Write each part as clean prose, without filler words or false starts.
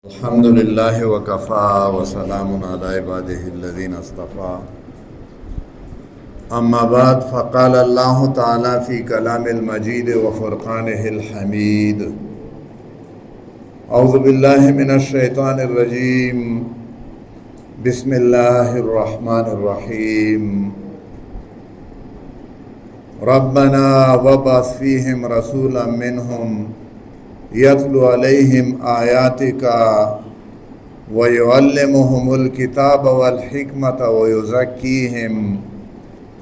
الحمد لله وكفى وسلام على عباده الذين اصطفى أما بعد فقال الله تعالى في كلام المجيد وفرقانه الحميد أعوذ بالله من الشيطان الرجيم بسم الله الرحمن الرحيم ربنا وابعث فيهم رسولا منهم يتلو عليهم آياتك ويعلمهم الكتاب والحكمة ويزكيهم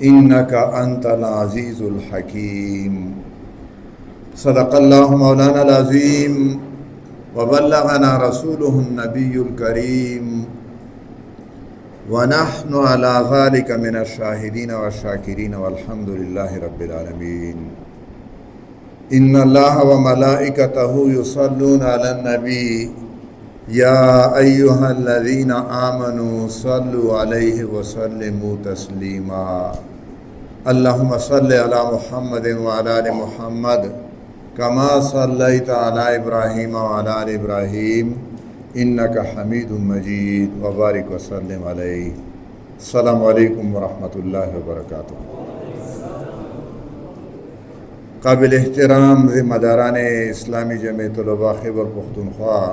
إنك أنت العزيز الحكيم صدق الله مولانا العظيم وبلغنا رسوله النبي الكريم ونحن على ذلك من الشاهدين والشاكرين والحمد لله رب العالمين ان الله وملائكته يصلون على النبي يا ايها الذين آمنوا صلوا عليه وسلموا تسليما اللهم صل على محمد وعلى ال محمد كما صليت على ابراهيم وعلى ال ابراهيم انك حميد مجيد وبارك وسلم عليه السلام علیکم ورحمۃ اللہ وبرکاتہ۔ قابل احترام ذمہ داران اسلامی جمع طلباء خیبر پختونخوا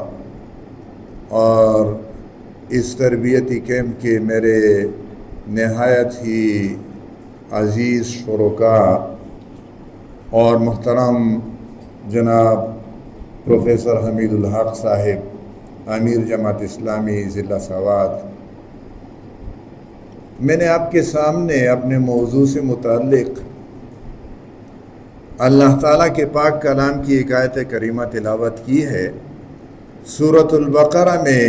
اور اس تربیتی کیمپ کے میرے نہایت ہی عزیز شرکاء اور محترم جناب پروفیسر حمید الحق صاحب امیر جماعت اسلامی ضلع سوات، میں نے آپ کے سامنے اپنے موضوع سے متعلق اللہ تعالیٰ کے پاک کلام کی ایک آیت کریمہ تلاوت کی ہے۔ سورۃ البقرہ میں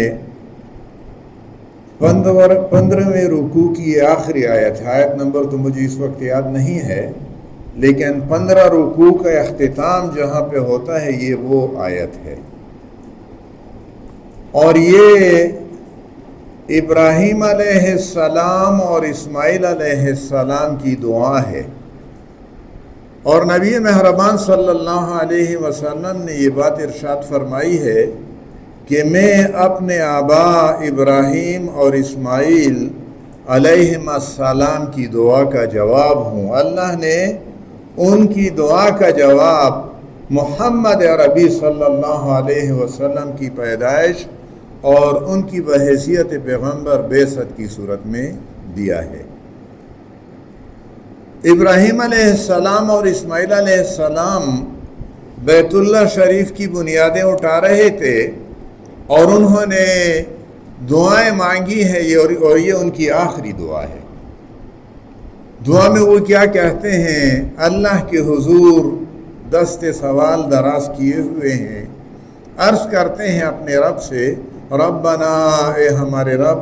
15ویں رکوع کی یہ آخری آیت ہے۔ آیت نمبر تو مجھے اس وقت یاد نہیں ہے، لیکن 15 رکوع کا اختتام جہاں پہ ہوتا ہے یہ وہ آیت ہے، اور یہ ابراہیم علیہ السلام اور اسماعیل علیہ السلام کی دعا ہے، اور نبی مہربان صلی اللہ علیہ وسلم نے یہ بات ارشاد فرمائی ہے کہ میں اپنے آبا ابراہیم اور اسماعیل علیہم السلام کی دعا کا جواب ہوں۔ اللہ نے ان کی دعا کا جواب محمد عربی صلی اللہ علیہ وسلم کی پیدائش اور ان کی بحیثیت پیغمبر بعثت کی صورت میں دیا ہے۔ ابراہیم علیہ السلام اور اسماعیل علیہ السلام بیت اللہ شریف کی بنیادیں اٹھا رہے تھے اور انہوں نے دعائیں مانگی ہیں، اور یہ ان کی آخری دعا ہے۔ دعا میں وہ کیا کہتے ہیں؟ اللہ کے حضور دست سوال دراز کیے ہوئے ہیں، عرض کرتے ہیں اپنے رب سے، ربنا اے ہمارے رب،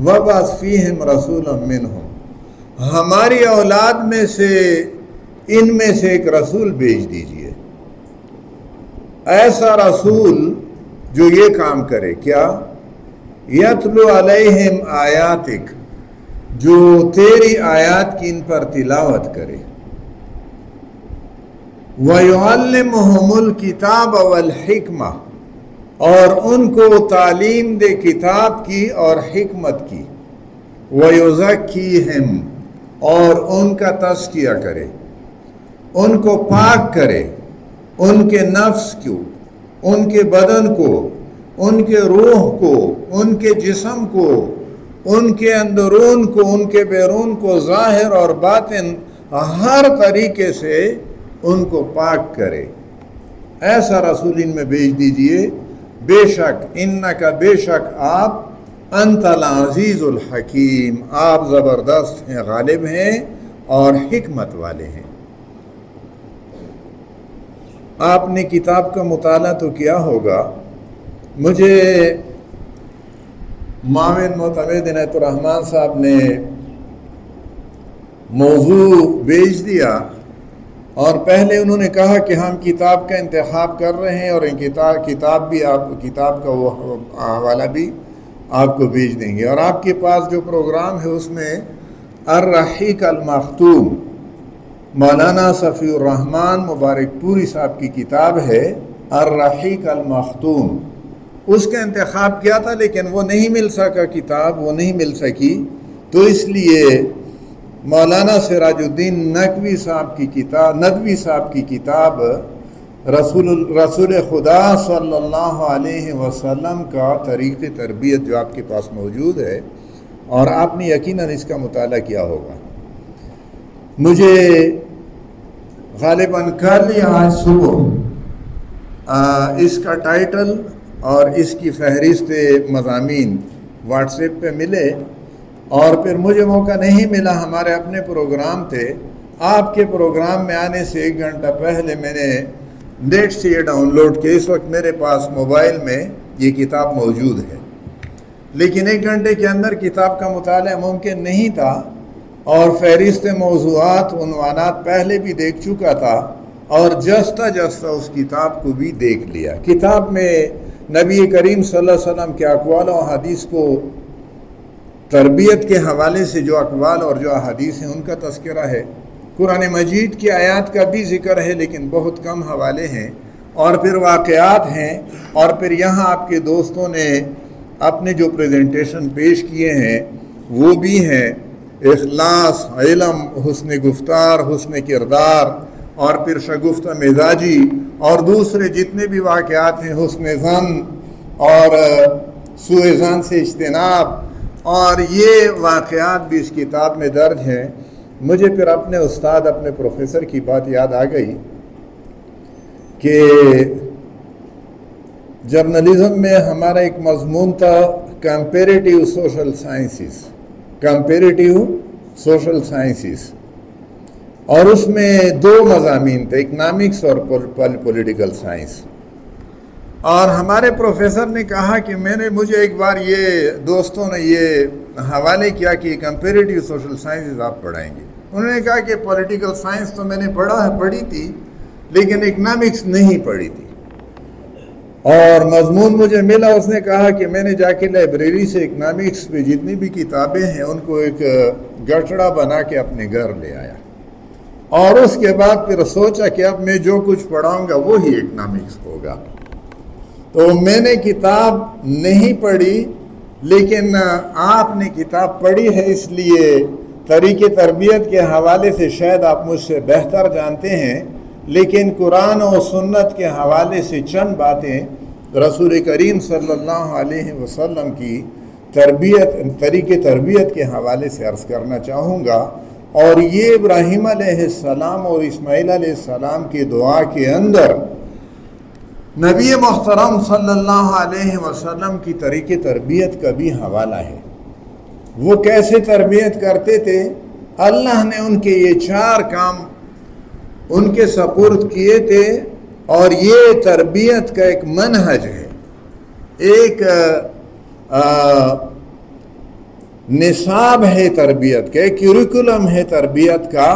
وابعث فیہم رسولا منہم، ہماری اولاد میں سے ان میں سے ایک رسول بھیج دیجئے، ایسا رسول جو یہ کام کرے، کیا؟ یتلو علیہم آیاتک، جو تیری آیات کی ان پر تلاوت کرے، وَيُعَلِّمُهُمُ الْكِتَابَ وَالْحِكْمَةَ، اور ان کو تعلیم دے کتاب کی اور حکمت کی، وَيُزَكِّيهِمْ، اور ان کا تزکیہ کرے، ان کو پاک کرے، ان کے نفس کو، ان کے بدن کو، ان کے روح کو، ان کے جسم کو، ان کے اندرون کو، ان کے بیرون کو، ظاہر اور باطن ہر طریقے سے ان کو پاک کرے، ایسا رسول ان میں بھیج دیجئے، بے شک انکا، بے شک آپ، انت العزیز الحکیم، آپ زبردست ہیں، غالب ہیں اور حکمت والے ہیں۔ آپ نے کتاب کا مطالعہ تو کیا ہوگا، مجھے معاون معتمد عنایت الرحمن صاحب نے موضوع بھیج دیا، اور پہلے انہوں نے کہا کہ ہم کتاب کا انتخاب کر رہے ہیں، اور کتاب کا وہ حوالہ بھی آپ کو بھیج دیں گے، اور آپ کے پاس جو پروگرام ہے اس میں الرحیق المختوم مولانا صفی الرحمن مبارک پوری صاحب کی کتاب ہے الرحیق المختوم، اس کا انتخاب کیا تھا لیکن وہ نہیں مل سکا کتاب، وہ نہیں مل سکی، تو اس لیے مولانا سراج الدین ندوی صاحب کی کتاب رسول خدا صلی اللہ علیہ وسلم کا طریق تربیت جو آپ کے پاس موجود ہے، اور آپ نے یقیناً اس کا مطالعہ کیا ہوگا۔ مجھے غالباً کل یا آج صبح اس کا ٹائٹل اور اس کی فہرست مضامین واٹس ایپ پہ ملے، اور پھر مجھے موقع نہیں ملا، ہمارے اپنے پروگرام تھے، آپ کے پروگرام میں آنے سے 1 گھنٹہ پہلے میں نے نیٹ سے یہ ڈاؤن لوڈ کیا۔ اس وقت میرے پاس موبائل میں یہ کتاب موجود ہے، لیکن 1 گھنٹے کے اندر کتاب کا مطالعہ ممکن نہیں تھا، اور فہرست موضوعات عنوانات پہلے بھی دیکھ چکا تھا، اور جستا اس کتاب کو بھی دیکھ لیا۔ کتاب میں نبی کریم صلی اللہ علیہ وسلم کے اقوال و حدیث کو تربیت کے حوالے سے جو اقوال اور جو احادیث ہیں ان کا تذکرہ ہے، قرآن مجید کی آیات کا بھی ذکر ہے لیکن بہت کم حوالے ہیں، اور پھر واقعات ہیں، اور پھر یہاں آپ کے دوستوں نے اپنے جو پریزنٹیشن پیش کیے ہیں وہ بھی ہیں، اخلاص، علم، حسن گفتار، حسن کردار، اور پھر شگفتہ مزاجی، اور دوسرے جتنے بھی واقعات ہیں، حسن ظن اور سوء ظن سے اجتناب، اور یہ واقعات بھی اس کتاب میں درج ہیں۔ مجھے پھر اپنے استاد، اپنے پروفیسر کی بات یاد آ گئی کہ جرنلزم میں ہمارا ایک مضمون تھا کمپیریٹیو سوشل سائنسز، اور اس میں 2 مضامین تھے، اکنامکس اور پولیٹیکل سائنس، اور ہمارے پروفیسر نے کہا کہ مجھے ایک بار یہ دوستوں نے یہ حوالے کیا کہ کمپیریٹیو سوشل سائنسز آپ پڑھائیں گے۔ انہوں نے کہا کہ پولیٹیکل سائنس تو میں نے پڑھی تھی لیکن اکنامکس نہیں پڑھی تھی، اور مضمون مجھے ملا، اس نے کہا کہ میں نے جا کے لائبریری سے اکنامکس پہ جتنی بھی کتابیں ہیں ان کو ایک گٹڑا بنا کے اپنے گھر لے آیا، اور اس کے بعد پھر سوچا کہ اب میں جو کچھ پڑھاؤں گا وہی اکنامکس ہوگا۔ تو میں نے کتاب نہیں پڑھی، لیکن آپ نے کتاب پڑھی ہے، اس لیے طریق تربیت کے حوالے سے شاید آپ مجھ سے بہتر جانتے ہیں، لیکن قرآن و سنت کے حوالے سے چند باتیں رسول کریم صلی اللہ علیہ وسلم کی طریق تربیت کے حوالے سے عرض کرنا چاہوں گا، اور یہ ابراہیم علیہ السلام اور اسماعیل علیہ السلام کی دعا کے اندر نبی محترم صلی اللہ علیہ وسلم کی طریق تربیت کا بھی حوالہ ہے۔ وہ کیسے تربیت کرتے تھے؟ اللہ نے ان کے یہ 4 کام ان کے سپرد کیے تھے، اور یہ تربیت کا ایک منہج ہے، ایک نصاب ہے تربیت کا، ایک کیریکولم ہے تربیت کا،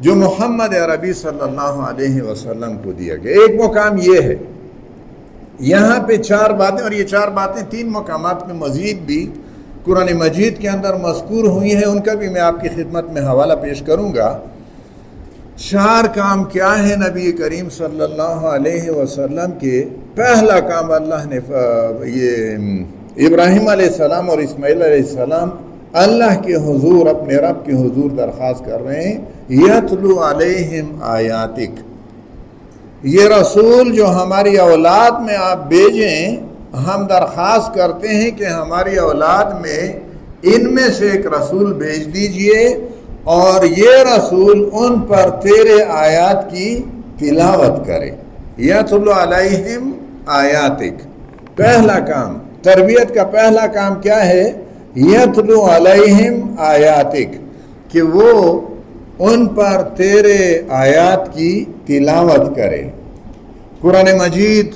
جو محمد عربی صلی اللہ علیہ وسلم کو دیا گیا۔ ایک مقام یہ ہے، یہاں پہ 4 باتیں، اور یہ 4 باتیں 3 مقامات میں مزید بھی قرآن مجید کے اندر مذکور ہوئی ہیں، ان کا بھی میں آپ کی خدمت میں حوالہ پیش کروں گا۔ 4 کام کیا ہے نبی کریم صلی اللہ علیہ وسلم کے؟ پہلا کام اللہ نے یہ ابراہیم علیہ السلام اور اسماعیل علیہ السلام اللہ کے حضور، اپنے رب کے حضور درخواست کر رہے ہیں، یتلو علیہم آیاتک، یہ رسول جو ہماری اولاد میں آپ بھیجیں، ہم درخواست کرتے ہیں کہ ہماری اولاد میں ان میں سے ایک رسول بھیج دیجئے، اور یہ رسول ان پر تیرے آیات کی تلاوت کرے۔ یتلو علیہم آیاتک، پہلا کام، تربیت کا پہلا کام کیا ہے؟ یتلو علیہم آیاتک، کہ وہ ان پر تیرے آیات کی تلاوت کرے۔ قرآن مجید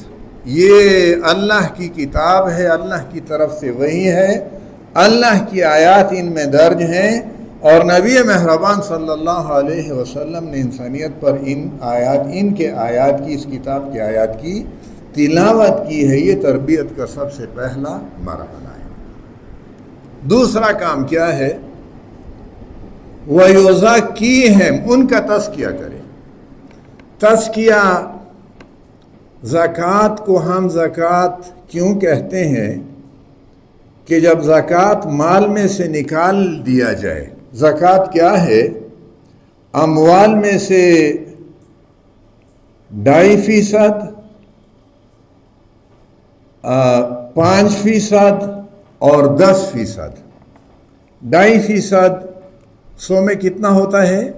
یہ اللہ کی کتاب ہے، اللہ کی طرف سے وحی ہے، اللہ کی آیات ان میں درج ہیں، اور نبی مہربان صلی اللہ علیہ وسلم نے انسانیت پر ان کے آیات کی، اس کتاب کے آیات کی تلاوت کی ہے۔ یہ تربیت کا سب سے پہلا مرحلہ ہے۔ دوسرا کام کیا ہے؟ وَيُزَكِّيهِمْ، ان کا تزکیہ کرے۔ تزکیہ، زکوٰۃ کو ہم زکوٰۃ کیوں کہتے ہیں کہ جب زکوٰۃ مال میں سے نکال دیا جائے، زکوٰۃ کیا ہے؟ اموال میں سے 2.5%، 5% اور 10%۔ 2.5% 100 میں کتنا ہوتا ہے؟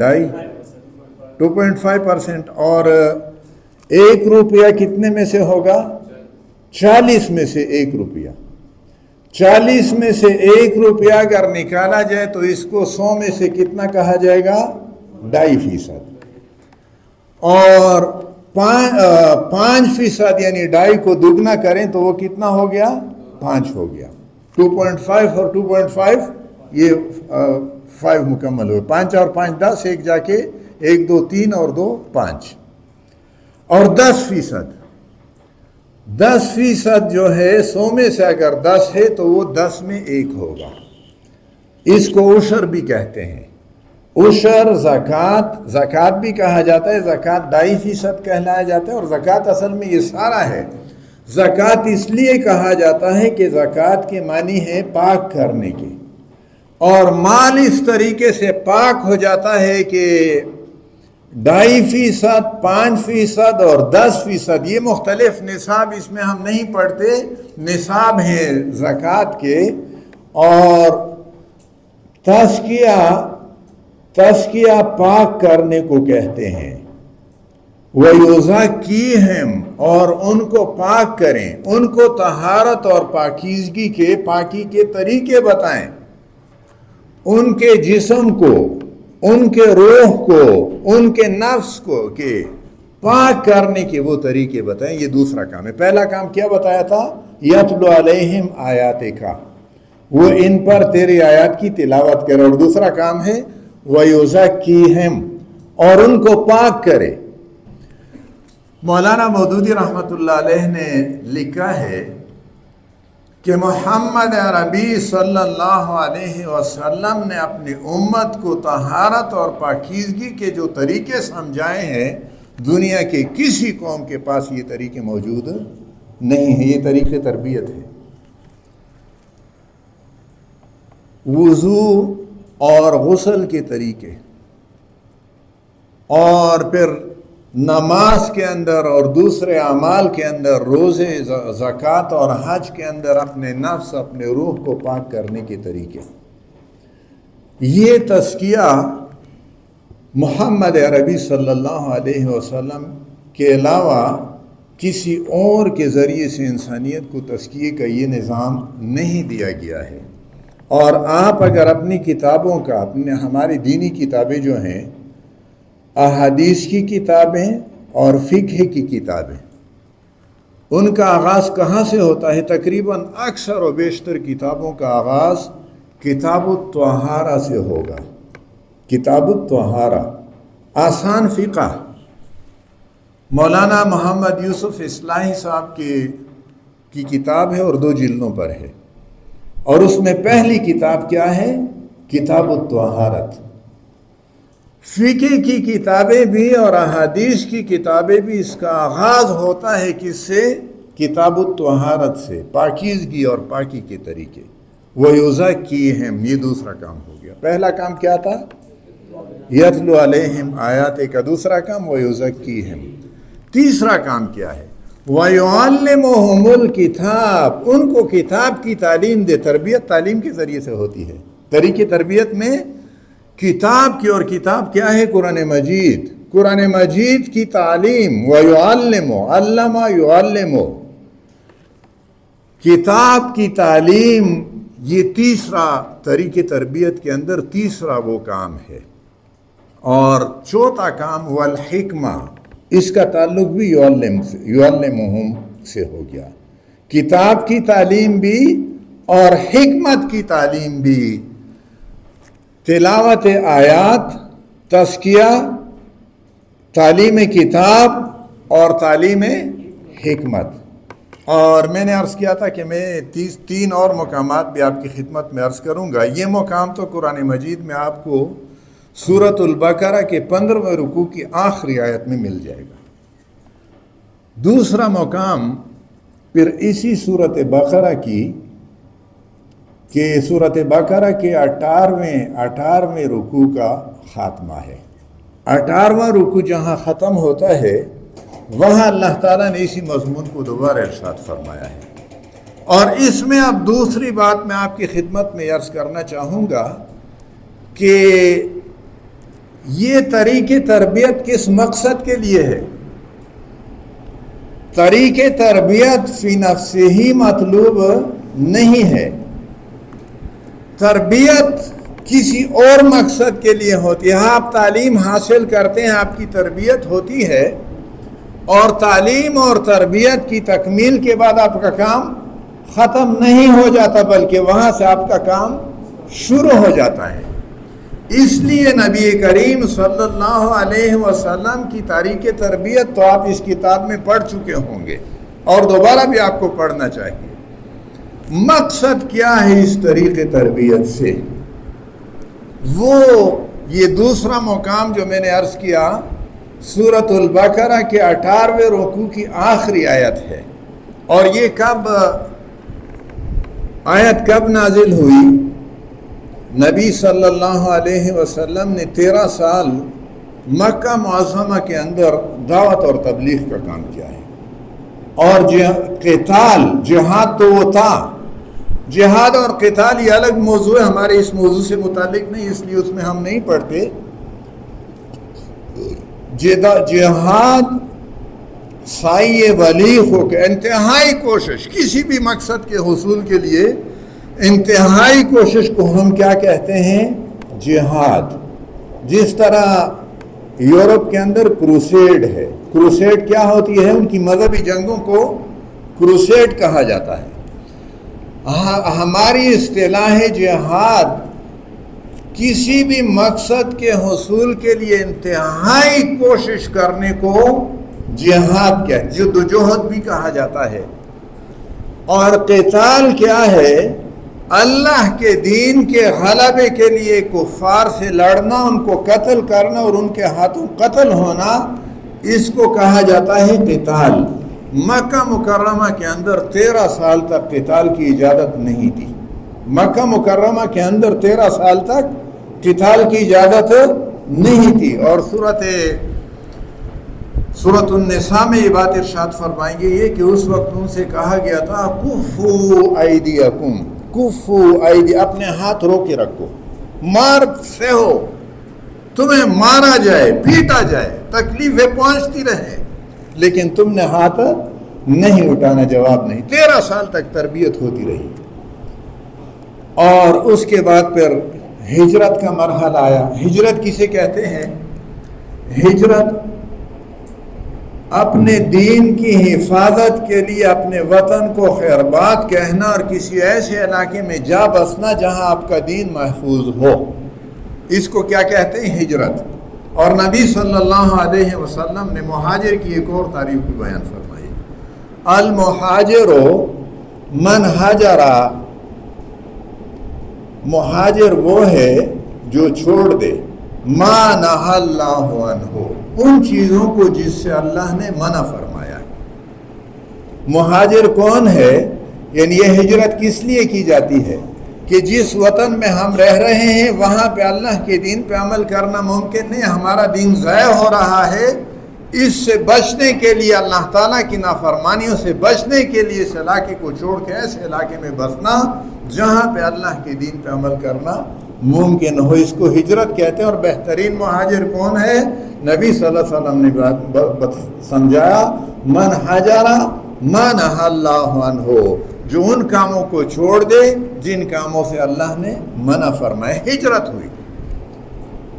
2.5%۔ اور 1 روپیہ کتنے میں سے ہوگا؟ 40 میں سے 1 روپیہ۔ 40 میں سے 1 روپیہ اگر نکالا جائے تو اس کو 100 میں سے کتنا کہا جائے گا؟ 2.5%۔ اور 5% یعنی 2.5 کو دگنا کریں تو وہ کتنا ہو گیا؟ 5 ہو گیا۔ 2.5 اور 2.5 یہ 5 مکمل ہوئے۔ 5 اور 5 10، ایک جا کے 1 2 3 اور 2 5۔ اور 10%، 10% جو ہے 100 میں سے اگر 10 ہے تو وہ 10 میں 1 ہوگا۔ اس کو عشر بھی کہتے ہیں۔ عشر زکوٰۃ بھی کہا جاتا ہے، زکوٰۃ 2.5% کہلایا جاتا ہے، اور زکوٰۃ اصل میں یہ سارا ہے۔ زکوٰۃ اس لیے کہا جاتا ہے کہ زکوٰۃ کے معنی ہے پاک کرنے کے، اور مال اس طریقے سے پاک ہو جاتا ہے کہ 2.5%، 5% اور 10%، یہ مختلف نصاب اس میں ہم نہیں پڑھتے، نصاب ہیں زکوٰۃ کے۔ اور تزکیہ پاک کرنے کو کہتے ہیں۔ وَيُزَكِّيهِمْ، اور ان کو پاک کریں، ان کو طہارت اور پاکی کے طریقے بتائیں، ان کے جسم کو، ان کے روح کو، ان کے نفس کو کہ پاک کرنے کے وہ طریقے بتائیں۔ یہ دوسرا کام ہے۔ پہلا کام کیا بتایا تھا؟ یتلو علیہم آیاتک، وہ ان پر تیری آیات کی تلاوت کرے۔ اور دوسرا کام ہے وَيُزَكِّيهِمْ، اور ان کو پاک کرے۔ مولانا مودودی رحمۃ اللہ علیہ نے لکھا ہے کہ محمد عربی صلی اللہ علیہ وسلم نے اپنی امت کو طہارت اور پاکیزگی کے جو طریقے سمجھائے ہیں، دنیا کے کسی قوم کے پاس یہ طریقے موجود نہیں ہیں۔ یہ طریقے تربیت ہے۔ وضو اور غسل کے طریقے، اور پھر نماز کے اندر اور دوسرے اعمال کے اندر، روزے، زکوٰۃ اور حج کے اندر اپنے نفس، اپنے روح کو پاک کرنے کے طریقے۔ یہ تزکیہ محمد عربی صلی اللہ علیہ وسلم کے علاوہ کسی اور کے ذریعے سے انسانیت کو تزکیے کا یہ نظام نہیں دیا گیا ہے۔ اور آپ اگر اپنی کتابوں کا، ہماری دینی کتابیں جو ہیں، احادیث کی کتابیں اور فقہ کی کتابیں، ان کا آغاز کہاں سے ہوتا ہے؟ تقریباً اکثر و بیشتر کتابوں کا آغاز کتاب الطہارہ سے ہوگا۔ کتاب الطہارہ، آسان فقہ، مولانا محمد یوسف اصلاحی صاحب کی کتاب ہے اور 2 جلدوں پر ہے، اور اس میں پہلی کتاب کیا ہے؟ کتاب الطہارت۔ فقہ کی کتابیں بھی اور احادیث کی کتابیں بھی، اس کا آغاز ہوتا ہے کس سے؟ کتاب الطہارت سے، پاکیزگی اور پاکی کے طریقے۔ وَيُزَكِّيهِمْ، یہ دوسرا کام ہو گیا۔ پہلا کام کیا تھا؟ یتلو علیہم آیات کا۔ دوسرا کام وَيُزَكِّيهِمْ۔ تیسرا کام کیا ہے؟ وَيُعَلِّمُهُمُ الْكِتَابَ، ان کو کتاب کی تعلیم دے۔ تربیت تعلیم کے ذریعے سے ہوتی ہے۔ طریقے تربیت میں کتاب کی، اور کتاب کیا ہے؟ قرآن مجید۔ قرآن مجید کی تعلیم، وَيُعَلِّمُ، علم يُعَلِّمُ، کتاب کی تعلیم، یہ تیسرا طریقے تربیت کے اندر تیسرا وہ کام ہے۔ اور چوتھا کام والحکمہ، اس کا تعلق بھی یعلمہم سے ہو گیا۔ کتاب کی تعلیم بھی اور حکمت کی تعلیم بھی، تلاوت آیات، تزکیہ، تعلیم کتاب اور تعلیم حکمت۔ اور میں نے عرض کیا تھا کہ میں 3 اور مقامات بھی آپ کی خدمت میں عرض کروں گا۔ یہ مقام تو قرآن مجید میں آپ کو سورۃ البقرہ کے 15ویں رکوع کی آخری آیت میں مل جائے گا۔ دوسرا مقام پھر اسی صورت بقرہ کی کہ صورت بقرہ کے 18ویں رکوع کا خاتمہ ہے۔ 18واں رکوع جہاں ختم ہوتا ہے وہاں اللہ تعالیٰ نے اسی مضمون کو دوبارہ ارشاد فرمایا ہے۔ اور اس میں اب دوسری بات میں آپ کی خدمت میں عرض کرنا چاہوں گا کہ یہ طریق تربیت کس مقصد کے لیے ہے؟ طریق تربیت فی نفسہ ہی مطلوب نہیں ہے، تربیت کسی اور مقصد کے لیے ہوتی ہے۔ آپ تعلیم حاصل کرتے ہیں، آپ کی تربیت ہوتی ہے، اور تعلیم اور تربیت کی تکمیل کے بعد آپ کا کام ختم نہیں ہو جاتا، بلکہ وہاں سے آپ کا کام شروع ہو جاتا ہے۔ اس لیے نبی کریم صلی اللہ علیہ وسلم کی تاریخ تربیت تو آپ اس کتاب میں پڑھ چکے ہوں گے اور دوبارہ بھی آپ کو پڑھنا چاہیے۔ مقصد کیا ہے اس طریق تربیت سے؟ وہ یہ دوسرا مقام جو میں نے عرض کیا سورۃ البقرہ کے 18ویں رکوع کی آخری آیت ہے، اور یہ آیت کب نازل ہوئی؟ نبی صلی اللہ علیہ وسلم نے 13 سال مکہ معظمہ کے اندر دعوت اور تبلیغ کا کام کیا ہے، اور قتال جہاد تو وہ تھا، جہاد اور قتال یہ الگ موضوع ہے، ہمارے اس موضوع سے متعلق نہیں، اس لیے اس میں ہم نہیں پڑھتے۔ جہاد سائے بلیغ ہو کے انتہائی کوشش، کسی بھی مقصد کے حصول کے لیے انتہائی کوشش کو ہم کیا کہتے ہیں؟ جہاد۔ جس طرح یورپ کے اندر کروسیڈ ہے، کروسیڈ کیا ہوتی ہے؟ ان کی مذہبی جنگوں کو کروسیڈ کہا جاتا ہے۔ ہماری اصطلاح جہاد کسی بھی مقصد کے حصول کے لیے انتہائی کوشش کرنے کو جہاد کہتے ہیں، جدوجہد بھی کہا جاتا ہے۔ اور قتال کیا ہے؟ اللہ کے دین کے غلبے کے لیے کفار سے لڑنا، ان کو قتل کرنا اور ان کے ہاتھوں قتل ہونا، اس کو کہا جاتا ہے قتال۔ مکہ مکرمہ کے اندر 13 سال تک قتال کی اجازت نہیں تھی، مکہ مکرمہ کے اندر 13 سال تک قتال کی اجازت نہیں تھی۔ اور سورۃ النساء میں یہ بات ارشاد فرمائیں گے یہ کہ اس وقت ان سے کہا گیا تھا کفو ایدیکم، کفو ایدی، اپنے ہاتھ رو کے رکھو، مار سے ہو، تمہیں مارا جائے، پیٹا جائے، تکلیفیں پہنچتی رہے، لیکن تم نے ہاتھ نہیں اٹھانا، جواب نہیں۔ 13 سال تک تربیت ہوتی رہی، اور اس کے بعد پھر ہجرت کا مرحلہ آیا۔ ہجرت کسے کہتے ہیں؟ ہجرت اپنے دین کی حفاظت کے لیے اپنے وطن کو خیرباد کہنا اور کسی ایسے علاقے میں جا بسنا جہاں آپ کا دین محفوظ ہو، اس کو کیا کہتے ہیں؟ ہجرت۔ اور نبی صلی اللہ علیہ وسلم نے مہاجر کی ایک اور تعریف بھی بیان فرمائی، المہاجر من ہجر، مہاجر وہ ہے جو چھوڑ دے ما نہی اللہ عنہ، ان چیزوں کو جس سے اللہ نے منع فرمایا۔ مہاجر کون ہے؟ یعنی یہ ہجرت کس لیے کی جاتی ہے کہ جس وطن میں ہم رہ رہے ہیں وہاں پہ اللہ کے دین پہ عمل کرنا ممکن نہیں، ہمارا دین ضائع ہو رہا ہے، اس سے بچنے کے لیے، اللہ تعالیٰ کی نافرمانیوں سے بچنے کے لیے اس علاقے کو چھوڑ کے ایسے علاقے میں بسنا جہاں پہ اللہ کے دین پہ عمل کرنا ممکن ہو، اس کو ہجرت کہتے ہیں۔ اور بہترین مہاجر کون ہے؟ نبی صلی اللہ علیہ وسلم نے سمجھایا من حجر ما نہی اللہ عنہ، جو ان کاموں کو چھوڑ دے جن کاموں سے اللہ نے منع فرمائے۔ ہجرت ہوئی،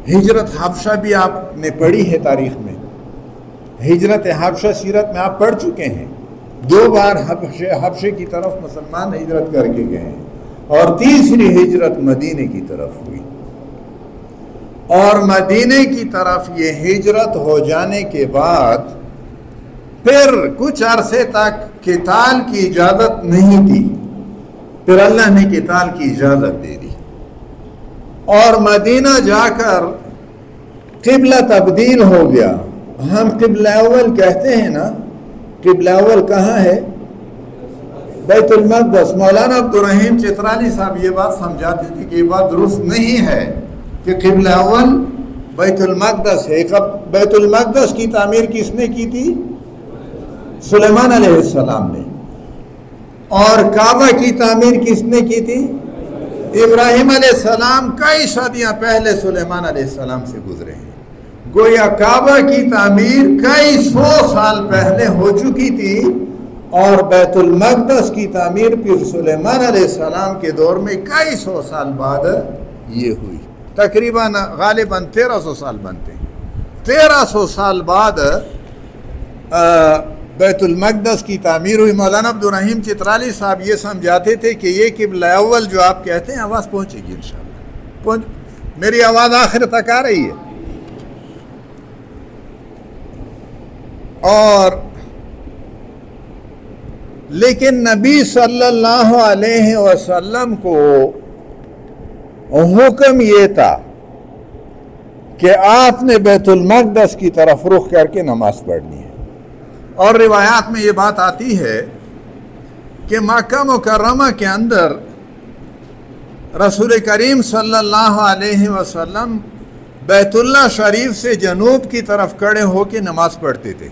ہجرت حبشہ بھی آپ نے پڑھی ہے تاریخ میں، ہجرت حبشہ سیرت میں آپ پڑھ چکے ہیں، 2 بار حبشے کی طرف مسلمان ہجرت کر کے گئے ہیں، اور تیسری ہجرت مدینے کی طرف ہوئی۔ اور مدینے کی طرف یہ ہجرت ہو جانے کے بعد پھر کچھ عرصے تک قتال کی اجازت نہیں تھی، پھر اللہ نے قتال کی اجازت دے دی، اور مدینہ جا کر قبلہ تبدیل ہو گیا۔ ہم قبلہ اول کہتے ہیں نا، قبلہ اول کہاں ہے؟ بیت المقدس۔ مولانا عبدالرحیم چترالی صاحب یہ بات سمجھاتے تھے کہ یہ بات درست نہیں ہے کہ قبلہ اول بیت المقدس ہے۔ بیت المقدس کی تعمیر کس نے کی تھی؟ سلیمان علیہ السلام نے۔ اور کعبہ کی تعمیر کس نے کی تھی؟ ابراہیم علیہ السلام کئی صدیاں پہلے سلیمان علیہ السلام سے گزرے ہیں۔ گویا کعبہ کی تعمیر کئی سو سال پہلے ہو چکی تھی، اور بیت المقدس کی تعمیر پھر سلیمان علیہ السلام کے دور میں کئی سو سال بعد یہ ہوئی، تقریباً غالباً 1300 سال بنتے ہیں۔ 1300 سال بعد بیت المقدس کی تعمیر ہوئی۔ مولانا عبدالرحیم چترالی صاحب یہ سمجھاتے تھے کہ یہ قبلہ اول جو آپ کہتے ہیں، آواز پہنچے گی انشاءاللہ، میری آواز آخر تک آ رہی ہے؟ اور لیکن نبی صلی اللہ علیہ وسلم کو حکم یہ تھا کہ آپ نے بیت المقدس کی طرف رخ کر کے نماز پڑھنی ہے۔ اور روایات میں یہ بات آتی ہے کہ مکہ مکرمہ کے اندر رسول کریم صلی اللہ علیہ وسلم بیت اللہ شریف سے جنوب کی طرف کھڑے ہو کے نماز پڑھتے تھے۔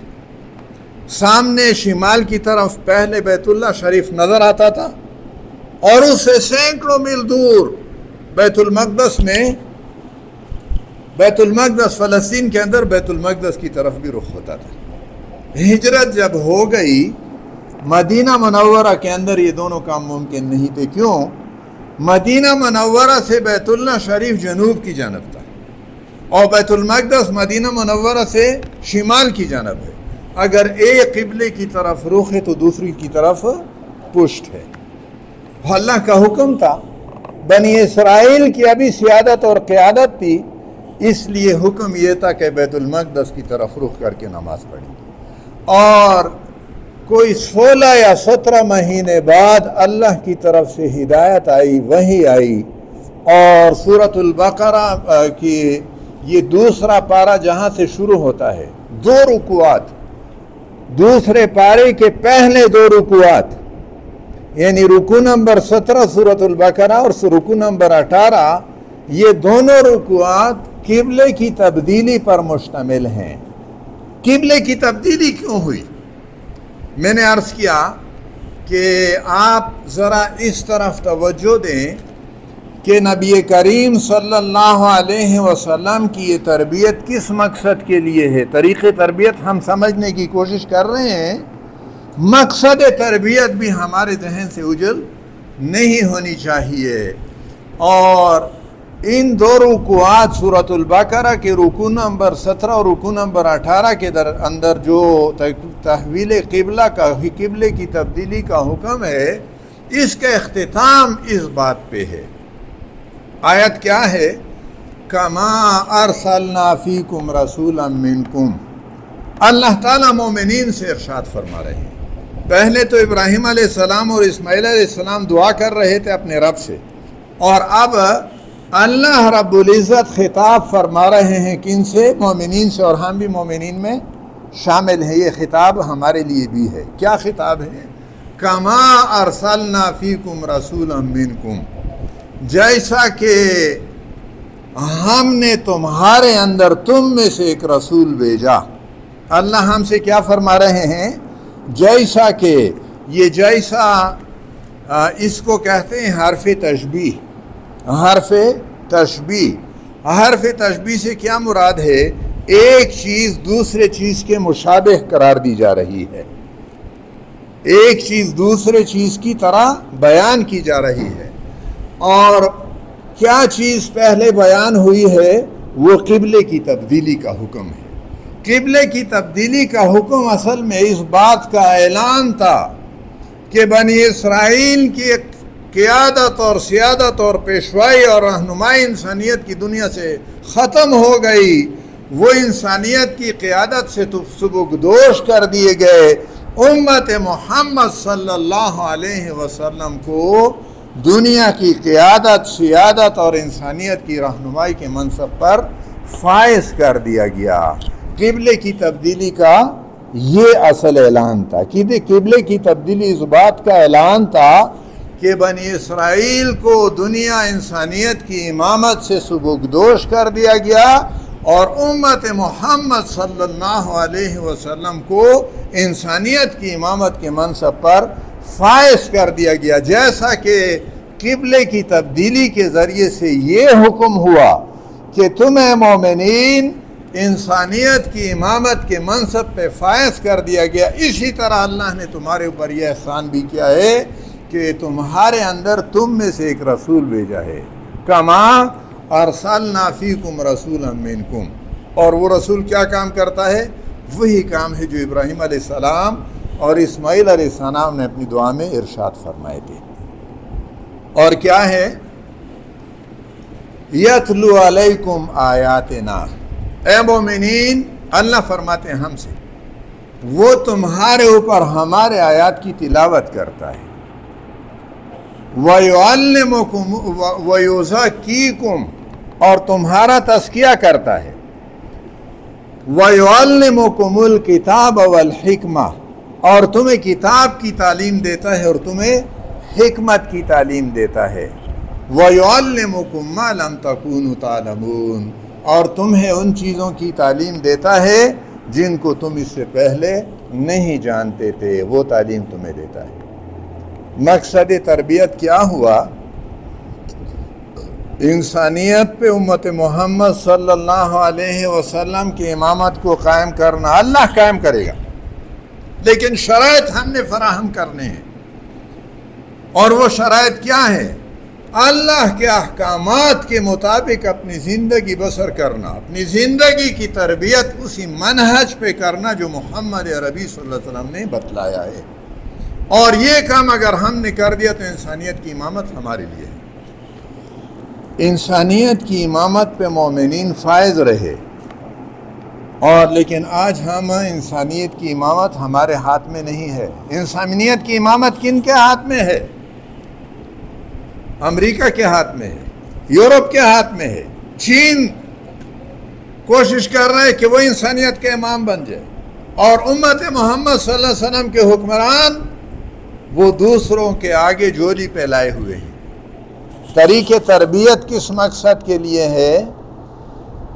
سامنے شمال کی طرف پہلے بیت اللہ شریف نظر آتا تھا، اور اس سے سینکڑوں میل دور بیت المقدس میں، بیت المقدس فلسطین کے اندر بیت المقدس کی طرف بھی رخ ہوتا تھا۔ ہجرت جب ہو گئی مدینہ منورہ کے اندر یہ دونوں کام ممکن نہیں تھے۔ کیوں؟ مدینہ منورہ سے بیت اللہ شریف جنوب کی جانب تھا، اور بیت المقدس مدینہ منورہ سے شمال کی جانب ہے۔ اگر ایک قبلے کی طرف رخ ہے تو دوسری کی طرف پشت ہے۔ اللہ کا حکم تھا، بنی اسرائیل کی ابھی سیادت اور قیادت تھی، اس لیے حکم یہ تھا کہ بیت المقدس کی طرف رخ کر کے نماز پڑھی۔ اور کوئی 16 یا 17 مہینے بعد اللہ کی طرف سے ہدایت آئی، وحی آئی، اور سورۃ البقرہ کی یہ دوسرا پارہ جہاں سے شروع ہوتا ہے، 2 رکوعات، دوسرے پارے کے پہلے 2 رکوعات، یعنی رکوع نمبر 17 سورۃ البقرہ اور رکوع نمبر 18، یہ دونوں رکوعات قبلے کی تبدیلی پر مشتمل ہیں۔ قبلے کی تبدیلی کیوں ہوئی؟ میں نے عرض کیا کہ آپ ذرا اس طرف توجہ دیں کہ نبی کریم صلی اللہ علیہ وسلم کی یہ تربیت کس مقصد کے لیے ہے۔ طریق تربیت ہم سمجھنے کی کوشش کر رہے ہیں، مقصد تربیت بھی ہمارے ذہن سے اوجھل نہیں ہونی چاہیے۔ اور ان 2 رکوعات سورۃ البقرہ کے رکوع نمبر 17 اور رکوع نمبر 18 کے اندر جو تحویل قبلہ کا، قبلے کی تبدیلی کا حکم ہے، اس کا اختتام اس بات پہ ہے۔ آیت کیا ہے؟ کما ارسلنا فیکم رسولا منکم۔ اللہ تعالیٰ مومنین سے ارشاد فرما رہے ہیں۔ پہلے تو ابراہیم علیہ السلام اور اسماعیل علیہ السلام دعا کر رہے تھے اپنے رب سے، اور اب اللہ رب العزت خطاب فرما رہے ہیں کن سے؟ مومنین سے، اور ہم بھی مومنین میں شامل ہیں۔ یہ خطاب ہمارے لیے بھی ہے۔ کیا خطاب ہے؟ کما ارسلنا فیکم رسولا منکم، جیسا کہ ہم نے تمہارے اندر تم میں سے ایک رسول بھیجا۔ اللہ ہم سے کیا فرما رہے ہیں؟ جیسا کہ، یہ جیسا اس کو کہتے ہیں حرف تشبیہ۔ حرف تشبیہ، حرف تشبیہ سے کیا مراد ہے؟ ایک چیز دوسرے چیز کے مشابہ قرار دی جا رہی ہے، ایک چیز دوسرے چیز کی طرح بیان کی جا رہی ہے۔ اور کیا چیز پہلے بیان ہوئی ہے؟ وہ قبلے کی تبدیلی کا حکم ہے۔ قبلے کی تبدیلی کا حکم اصل میں اس بات کا اعلان تھا کہ بنی اسرائیل کی قیادت اور سیادت اور پیشوائی اور رہنمائی انسانیت کی دنیا سے ختم ہو گئی۔ وہ انسانیت کی قیادت سے سبکدوش کر دیے گئے۔ امت محمد صلی اللہ علیہ وسلم کو دنیا کی قیادت، سیادت اور انسانیت کی رہنمائی کے منصب پر فائز کر دیا گیا۔ قبلے کی تبدیلی کا یہ اصل اعلان تھا کہ قبلے کی تبدیلی اس بات کا اعلان تھا کہ بنی اسرائیل کو دنیا انسانیت کی امامت سے سبکدوش کر دیا گیا اور امت محمد صلی اللہ علیہ وسلم کو انسانیت کی امامت کے منصب پر فائز کر دیا گیا. جیسا کہ قبلے کی تبدیلی کے ذریعے سے یہ حکم ہوا کہ تمہیں مومنین انسانیت کی امامت کے منصب پہ فائز کر دیا گیا، اسی طرح اللہ نے تمہارے اوپر یہ احسان بھی کیا ہے کہ تمہارے اندر تم میں سے ایک رسول بھیجا ہے. کما ارسلنا فیکم رسولا منکم. اور وہ رسول کیا کام کرتا ہے؟ وہی کام ہے جو ابراہیم علیہ السلام اور اسماعیل علیہ السلام نے اپنی دعا میں ارشاد فرمائے تھے. اور کیا ہے؟ یتلو علیکم آیاتنا. اے مومنین، اللہ فرماتے ہیں ہم سے، وہ تمہارے اوپر ہمارے آیات کی تلاوت کرتا ہے. وَيُعَلِّمُكُمْ وَيُزَكِّيكُمْ، اور تمہارا تزکیہ کرتا ہے. وَيُعَلِّمُكُمُ الْكِتَابَ وَالْحِكْمَةَ، اور تمہیں کتاب کی تعلیم دیتا ہے اور تمہیں حکمت کی تعلیم دیتا ہے. وَيُعَلِّمُكُمْ مَا لَمْ تَكُونُوا تَعْلَمُونَ، اور تمہیں ان چیزوں کی تعلیم دیتا ہے جن کو تم اس سے پہلے نہیں جانتے تھے، وہ تعلیم تمہیں دیتا ہے. مقصد تربیت کیا ہوا؟ انسانیت پہ امت محمد صلی اللہ علیہ وسلم کی امامت کو قائم کرنا. اللہ قائم کرے گا لیکن شرائط ہم نے فراہم کرنے ہیں. اور وہ شرائط کیا ہے؟ اللہ کے احکامات کے مطابق اپنی زندگی بسر کرنا، اپنی زندگی کی تربیت اسی منہج پہ کرنا جو محمد عربی صلی اللہ علیہ وسلم نے بتلایا ہے. اور یہ کام اگر ہم نے کر دیا تو انسانیت کی امامت ہمارے لیے ہے. انسانیت کی امامت پہ مومنین فائز رہے. اور لیکن آج ہم انسانیت کی امامت ہمارے ہاتھ میں نہیں ہے. انسانیت کی امامت کن کے ہاتھ میں ہے؟ امریکہ کے ہاتھ میں ہے، یورپ کے ہاتھ میں ہے. چین کوشش کر رہا ہے کہ وہ انسانیت کے امام بن جائے، اور امت محمد صلی اللہ علیہ وسلم کے حکمران وہ دوسروں کے آگے جولی پہ لائے ہوئے ہیں. طریق تربیت کس مقصد کے لیے ہے؟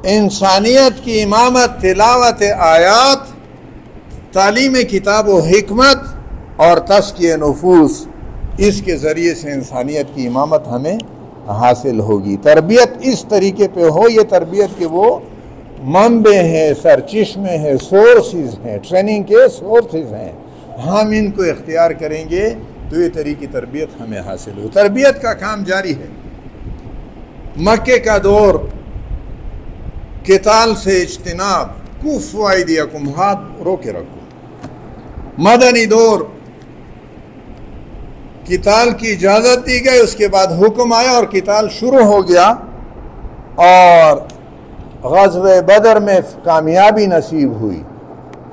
انسانیت کی امامت، تلاوت آیات، تعلیم کتاب و حکمت اور تزکیہ نفوس، اس کے ذریعے سے انسانیت کی امامت ہمیں حاصل ہوگی. تربیت اس طریقے پہ ہو، یہ تربیت کے وہ منبع ہیں، سرچشمے ہیں، سورسز ہیں، ٹریننگ کے سورسز ہیں. ہم ان کو اختیار کریں گے تو یہ طریقی تربیت ہمیں حاصل ہو. تربیت کا کام جاری ہے. مکے کا دور قتال سے اجتناب، کفوا ایدیکم، ہاتھ رو کے رکھو. مدنی دور قتال کی اجازت دی گئی، اس کے بعد حکم آیا اور قتال شروع ہو گیا. اور غزوہ بدر میں کامیابی نصیب ہوئی،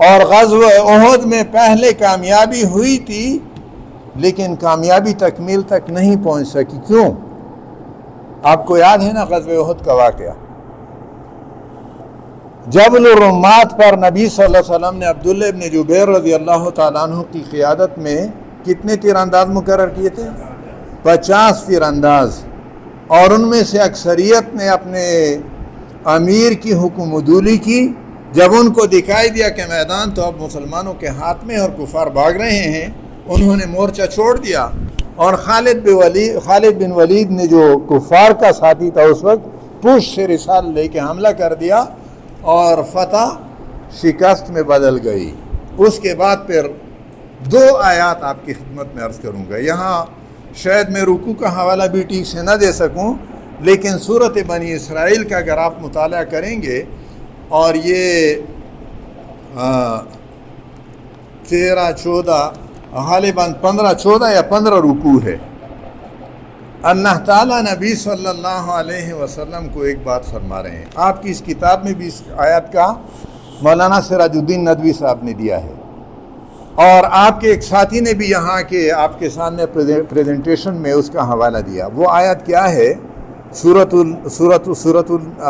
اور غزوہ احد میں پہلے کامیابی ہوئی تھی لیکن کامیابی تکمیل تک نہیں پہنچ سکی. کیوں؟ آپ کو یاد ہے نا غزوہ احد کا واقعہ؟ جبل الرمات پر نبی صلی اللہ علیہ وسلم نے عبداللہ ابن جبیر رضی اللہ تعالیٰ عنہ کی قیادت میں کتنے تیر انداز مقرر کیے تھے؟ 50 تیر انداز. اور ان میں سے اکثریت نے اپنے امیر کی حکم عدولی کی. جب ان کو دکھائی دیا کہ میدان تو اب مسلمانوں کے ہاتھ میں اور کفار بھاگ رہے ہیں، انہوں نے مورچہ چھوڑ دیا. اور خالد بن ولید نے جو کفار کا ساتھی تھا اس وقت، پوش سے رسال لے کے حملہ کر دیا اور فتح شکست میں بدل گئی. اس کے بعد پھر 2 آیات آپ کی خدمت میں عرض کروں گا. یہاں شاید میں رکوع کا حوالہ بھی ٹھیک سے نہ دے سکوں، لیکن سورۃ بنی اسرائیل کا اگر آپ مطالعہ کریں گے، اور یہ 13-14 غالباً 15-14 یا 15 رکوع ہے. اللہ تعالیٰ نبی صلی اللہ علیہ وسلم کو ایک بات فرما رہے ہیں. آپ کی اس کتاب میں بھی اس آیات کا مولانا سراج الدین ندوی صاحب نے دیا ہے، اور آپ کے ایک ساتھی نے بھی یہاں کے آپ کے سامنے پریزنٹیشن میں اس کا حوالہ دیا. وہ آیت کیا ہے؟ سورۃ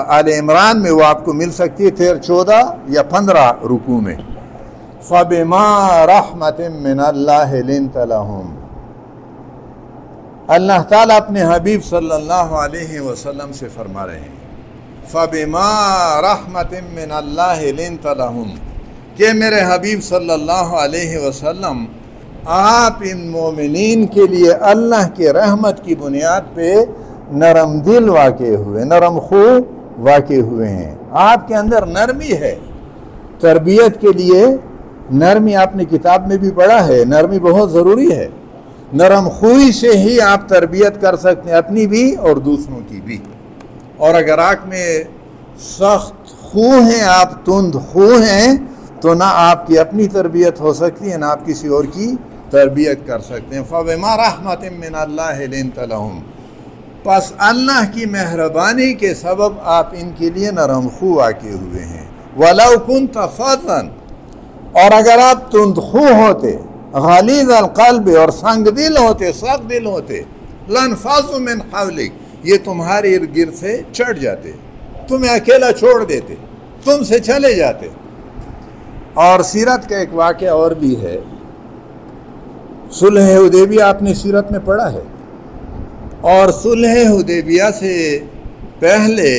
آل عمران میں وہ آپ کو مل سکتی ہے 14 یا 15 رکوع میں. فَبِمَا رَحْمَةٍ مِّنَ اللَّهِ لِنْتَ لَهُمْ۔ اللہ تعالیٰ اپنے حبیب صلی اللہ علیہ وسلم سے فرما رہے ہیں فَبِمَا رَحْمَةٍ مِّنَ اللَّهِ لِنْتَ لَهُمْ، کہ میرے حبیب صلی اللہ علیہ وسلم آپ ان مومنین کے لیے اللہ کے رحمت کی بنیاد پہ نرم دل واقع ہوئے، نرم خو واقع ہوئے ہیں۔ آپ کے اندر نرمی ہے، تربیت کے لیے نرمی آپ نے کتاب میں بھی پڑھا ہے، نرمی بہت ضروری ہے۔ نرم خوئی سے ہی آپ تربیت کر سکتے ہیں، اپنی بھی اور دوسروں کی بھی۔ اور اگر آپ میں سخت خو ہیں، آپ تند خو ہیں، تو نہ آپ کی اپنی تربیت ہو سکتی ہے، نہ آپ کسی اور کی تربیت کر سکتے ہیں۔ فَبِمَا رَحْمَةٍ مِّنَ اللَّهِ لِنْتَ لَهُمْ، پس اللہ کی مہربانی کے سبب آپ ان کے لیے نرم خو واقع ہوئے ہیں۔ وَلَوْ كُنْتَ فَظًّا، اور اگر آپ تند خو ہوتے، غلیظ القلب، اور سنگ دل ہوتے، سخت دل ہوتے، لَانفَضُّوا مِنْ حَوْلِكَ، یہ تمہارے ارد گرد سے چڑھ جاتے، تمہیں اکیلا چھوڑ دیتے، تم سے چلے جاتے۔ اور سیرت کا ایک واقعہ اور بھی ہے، صلح حدیبیہ آپ نے سیرت میں پڑھا ہے، اور صلح حدیبیہ سے پہلے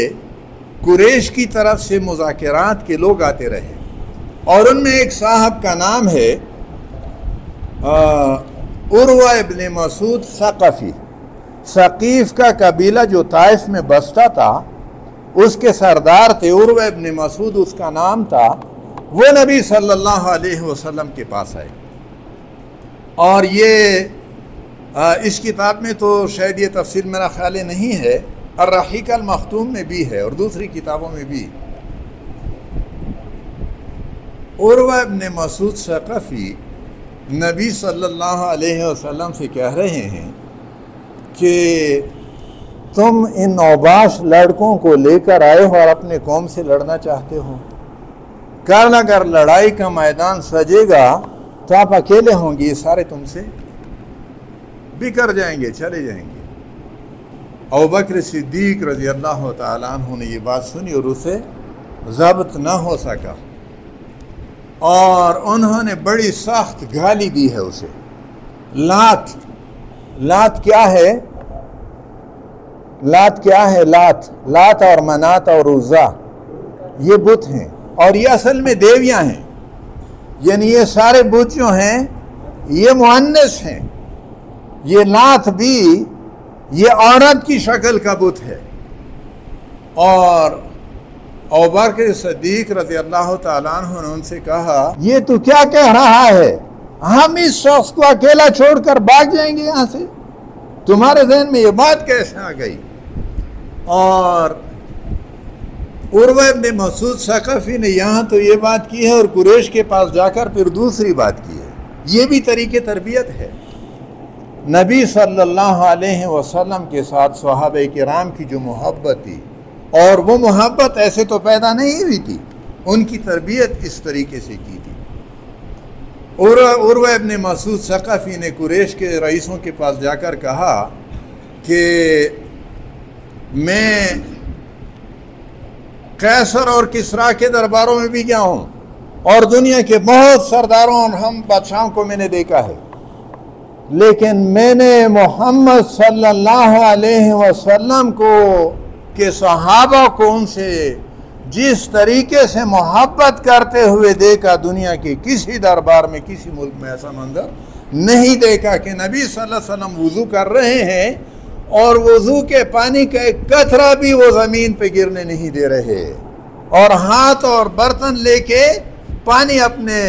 قریش کی طرف سے مذاکرات کے لوگ آتے رہے، اور ان میں ایک صاحب کا نام ہے عروہ ابن مسعود ثقفی۔ ثقیف کا قبیلہ جو طائف میں بستا تھا، اس کے سردار تھے عروہ ابن مسعود، اس کا نام تھا۔ وہ نبی صلی اللہ علیہ وسلم کے پاس آئے، اور یہ اس کتاب میں تو شاید یہ تفصیل میرا خیال نہیں ہے، الرحیق المختوم میں بھی ہے اور دوسری کتابوں میں بھی۔ عروہ ابن مسعود ثقفی نبی صلی اللہ علیہ وسلم سے کہہ رہے ہیں کہ تم ان اوباش لڑکوں کو لے کر آئے ہو اور اپنے قوم سے لڑنا چاہتے ہو، کل اگر لڑائی کا میدان سجے گا تو آپ اکیلے ہوں گے، یہ سارے تم سے بکر جائیں گے، چلے جائیں گے۔ ابوبکر صدیق رضی اللہ تعالیٰ عنہ نے یہ بات سنی اور اسے ضبط نہ ہو سکا، اور انہوں نے بڑی سخت گالی دی ہے اسے۔ لات کیا ہے؟ لات اور منات اور عزا، یہ بت ہیں، اور یہ اصل میں دیویاں ہیں، یعنی یہ سارے بت جو ہیں یہ مؤنث ہیں۔ یہ لات بھی یہ عورت کی شکل کا بت ہے۔ اور ابوبکر صدیق رضی اللہ تعالیٰ عنہ نے ان سے کہا یہ تو کیا کہہ رہا ہے، ہم اس شخص کو اکیلا چھوڑ کر بھاگ جائیں گے یہاں سے؟ تمہارے ذہن میں یہ بات کیسے آ گئی؟ اور عروہ ابن مسعود ثقفی نے یہاں تو یہ بات کی ہے، اور قریش کے پاس جا کر پھر دوسری بات کی ہے۔ یہ بھی طریقے تربیت ہے۔ نبی صلی اللہ علیہ وسلم کے ساتھ صحابہ کرام کی جو محبت تھی، اور وہ محبت ایسے تو پیدا نہیں ہوئی تھی، ان کی تربیت اس طریقے سے کی تھی۔ عروہ ابن مسعود ثقفی نے قریش کے رئیسوں کے پاس جا کر کہا کہ میں قیصر اور کسریٰ کے درباروں میں بھی گیا ہوں، اور دنیا کے بہت سرداروں اور ہم بادشاہوں کو میں نے دیکھا ہے، لیکن میں نے محمد صلی اللہ علیہ وسلم کو کہ صحابہ کو ان سے جس طریقے سے محبت کرتے ہوئے دیکھا، دنیا کے کسی دربار میں کسی ملک میں ایسا منظر نہیں دیکھا کہ نبی صلی اللہ علیہ وسلم وضو کر رہے ہیں اور وضو کے پانی کا ایک قطرہ بھی وہ زمین پہ گرنے نہیں دے رہے، اور ہاتھ اور برتن لے کے پانی اپنے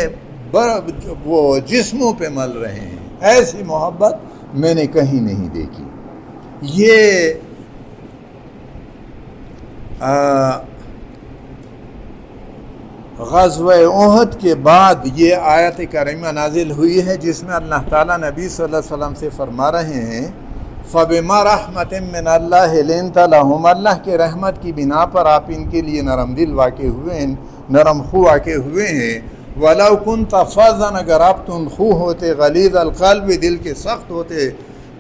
وہ جسموں پہ مل رہے ہیں۔ ایسی محبت میں نے کہیں نہیں دیکھی۔ یہ غزوہ احد کے بعد یہ آیت کریمہ نازل ہوئی ہے، جس میں اللہ تعالیٰ نبی صلی اللہ علیہ وسلم سے فرما رہے ہیں فَبِمَا رَحْمَةٍ مِّنَ اللَّهِ لِنْتَ لَهُمْ، اللہ کے رحمت کی بنا پر آپ ان کے لیے نرم دل واقع ہوئے ہیں، نرم خو واقع ہوئے ہیں۔ وَلَوْ كُنْتَ فَظًّا، اگر آپ تندخو ہوتے، غلیظ القلب، دل کے سخت ہوتے،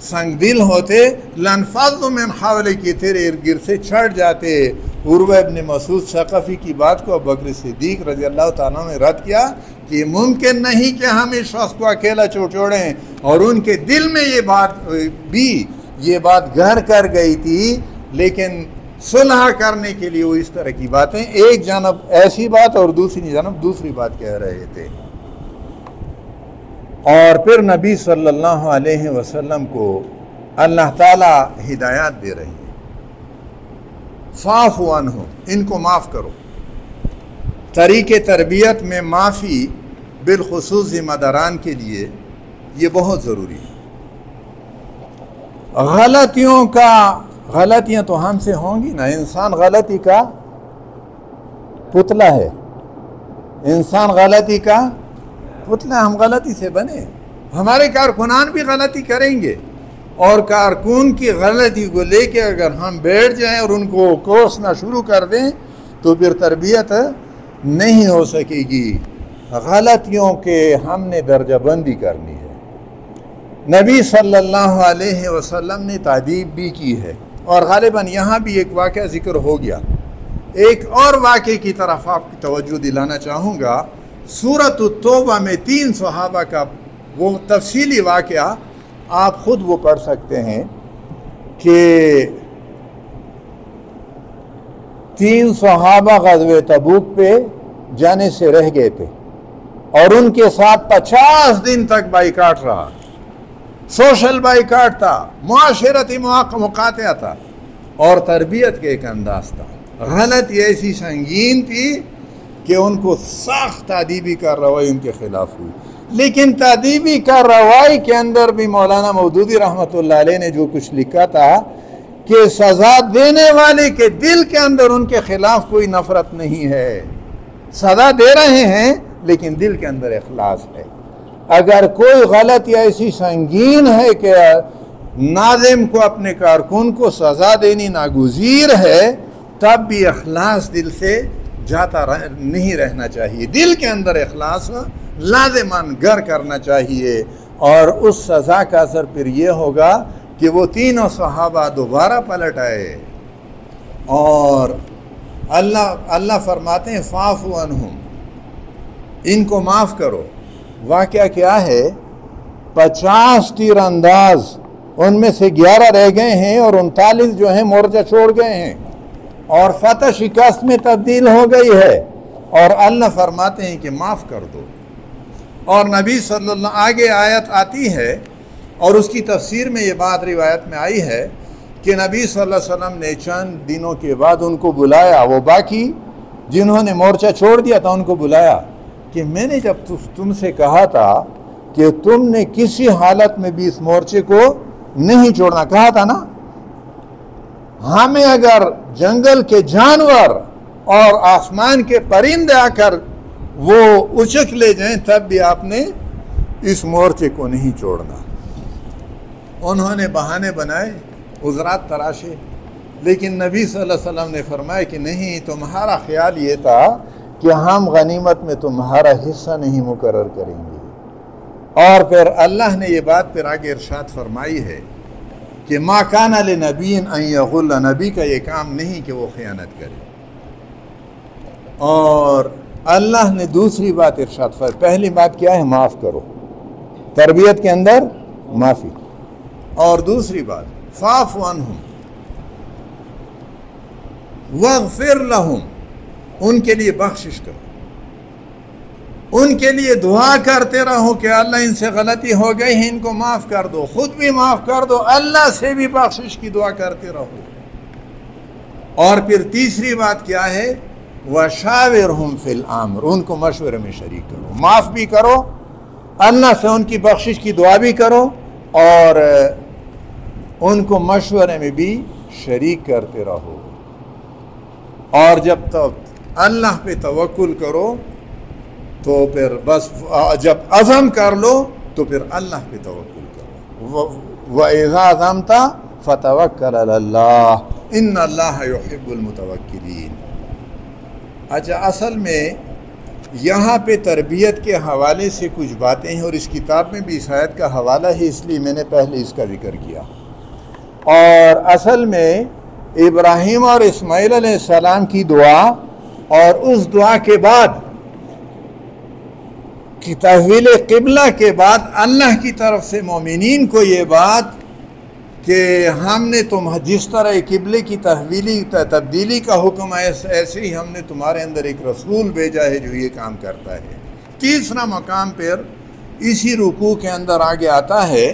سنگ دل ہوتے، لَانفَضُّوا مِنْ حَوْلِكَ، تیرے ارد گرد سے چھٹ جاتے۔ عروہ ابن مسعود ثقفی کی بات کو ابوبکر صدیق رضی اللہ تعالیٰ نے رد کیا کہ ممکن نہیں کہ ہم اس شخص کو اکیلا چھوڑیں، اور ان کے دل میں یہ بات گھر کر گئی تھی، لیکن صلح کرنے کے لیے وہ اس طرح کی باتیں، ایک جانب ایسی بات اور دوسری جانب دوسری بات کہہ رہے تھے۔ اور پھر نبی صلی اللہ علیہ وسلم کو اللہ تعالی ہدایات دے رہے ہیں، فاعفو عنہم، ان کو معاف کرو۔ طریق تربیت میں معافی بالخصوص ذمہ داران کے لیے یہ بہت ضروری ہے۔ غلطیاں تو ہم سے ہوں گی نا، انسان غلطی کا پتلا ہے، انسان غلطی کا پتلا، ہم غلطی سے بنے، ہمارے کارکنان بھی غلطی کریں گے، اور کارکن کی غلطی کو لے کے اگر ہم بیٹھ جائیں اور ان کو کوسنا شروع کر دیں تو پھر تربیت نہیں ہو سکے گی۔ غلطیوں کے ہم نے درجہ بندی کرنی ہے۔ نبی صلی اللہ علیہ وسلم نے تادیب بھی کی ہے، اور غالباً یہاں بھی ایک واقعہ ذکر ہو گیا۔ ایک اور واقعے کی طرف آپ کی توجہ دلانا چاہوں گا۔ سورۃ التوبہ میں 3 صحابہ کا وہ تفصیلی واقعہ آپ خود وہ پڑھ سکتے ہیں کہ 3 صحابہ غزوہ تبوک پہ جانے سے رہ گئے تھے، اور ان کے ساتھ 50 دن تک بائیکاٹ رہا، سوشل بائیکاٹ تھا، معاشرتی مقاطعہ تھا، اور تربیت کے ایک انداز تھا۔ غلطی ایسی سنگین تھی کہ ان کو سخت تادیبی کارروائی ان کے خلاف ہوئی، لیکن تادیبی کارروائی کے اندر بھی مولانا مودودی رحمۃ اللہ علیہ نے جو کچھ لکھا تھا کہ سزا دینے والے کے دل کے اندر ان کے خلاف کوئی نفرت نہیں ہے، سزا دے رہے ہیں لیکن دل کے اندر اخلاص ہے۔ اگر کوئی غلطی ایسی سنگین ہے کہ ناظم کو اپنے کارکن کو سزا دینی ناگزیر ہے، تب بھی اخلاص دل سے جاتا نہیں رہنا چاہیے، دل کے اندر اخلاص لازمان گر کرنا چاہیے، اور اس سزا کا اثر پھر یہ ہوگا کہ وہ 3 صحابہ دوبارہ پلٹ آئے، اور اللہ فرماتے ہیں فاعفو عنہم، ان کو معاف کرو۔ واقعہ کیا ہے؟ 50 تیر انداز، ان میں سے 11 رہ گئے ہیں اور 39 جو ہیں مورچہ چھوڑ گئے ہیں، اور فتح شکست میں تبدیل ہو گئی ہے، اور اللہ فرماتے ہیں کہ معاف کر دو۔ اور نبی صلی اللہ آگے آیت آتی ہے، اور اس کی تفسیر میں یہ بات روایت میں آئی ہے کہ نبی صلی اللہ علیہ وسلم نے چند دنوں کے بعد ان کو بلایا، وہ باقی جنہوں نے مورچہ چھوڑ دیا تھا ان کو بلایا کہ میں نے جب تم سے کہا تھا کہ تم نے کسی حالت میں بھی اس مورچے کو نہیں چھوڑنا، کہا تھا نا، ہمیں اگر جنگل کے جانور اور آسمان کے پرندے آ کر وہ اچک لے جائیں تب بھی آپ نے اس مورچے کو نہیں چھوڑنا۔ انہوں نے بہانے بنائے، عذرات تراشے، لیکن نبی صلی اللہ علیہ وسلم نے فرمایا کہ نہیں، تمہارا خیال یہ تھا کہ ہم غنیمت میں تمہارا حصہ نہیں مقرر کریں گے۔ اور پھر اللہ نے یہ بات پھر آگے ارشاد فرمائی ہے کہ ما کان لنبی ان یغل، نبی کا یہ کام نہیں کہ وہ خیانت کرے۔ اور اللہ نے دوسری بات ارشاد فرمائی، پہلی بات کیا ہے؟ معاف کرو، تربیت کے اندر معافی، اور دوسری بات فاعف عنہم واغفر لہم، ان کے لیے بخشش کرو، ان کے لیے دعا کرتے رہو کہ اللہ ان سے غلطی ہو گئی ہے، ان کو معاف کر دو، خود بھی معاف کر دو، اللہ سے بھی بخشش کی دعا کرتے رہو۔ اور پھر تیسری بات کیا ہے؟ وَشَاوِرْهُمْ فِي الْأَمْرِ، ان کو مشورے میں شریک کرو، معاف بھی کرو، اللہ سے ان کی بخشش کی دعا بھی کرو، اور ان کو مشورے میں بھی شریک کرتے رہو۔ اور جب تک اللہ پہ توکل کرو تو پھر بس، جب عزم کر لو تو پھر اللہ پہ توکل کرو۔ وَإِذَا عَزَمْتَ فَتَوَكَّلْ عَلَى اللَّهِ إِنَّ اللَّهَ يُحِبُّ الْمُتَوَكِّلِينَ۔ اچھا، اصل میں یہاں پہ تربیت کے حوالے سے کچھ باتیں ہیں، اور اس کتاب میں بھی اس آیت کا حوالہ ہے، اس لیے میں نے پہلے اس کا ذکر کیا۔ اور اصل میں ابراہیم اور اسماعیل علیہ السلام کی دعا، اور اس دعا کے بعد کہ تحویل قبلہ کے بعد اللہ کی طرف سے مومنین کو یہ بات کہ ہم نے جس طرح قبلے کی تبدیلی کا حکم ہے ایسے ہی ہم نے تمہارے اندر ایک رسول بھیجا ہے جو یہ کام کرتا ہے۔ تیسرا مقام پر اسی رکوع کے اندر آگے آتا ہے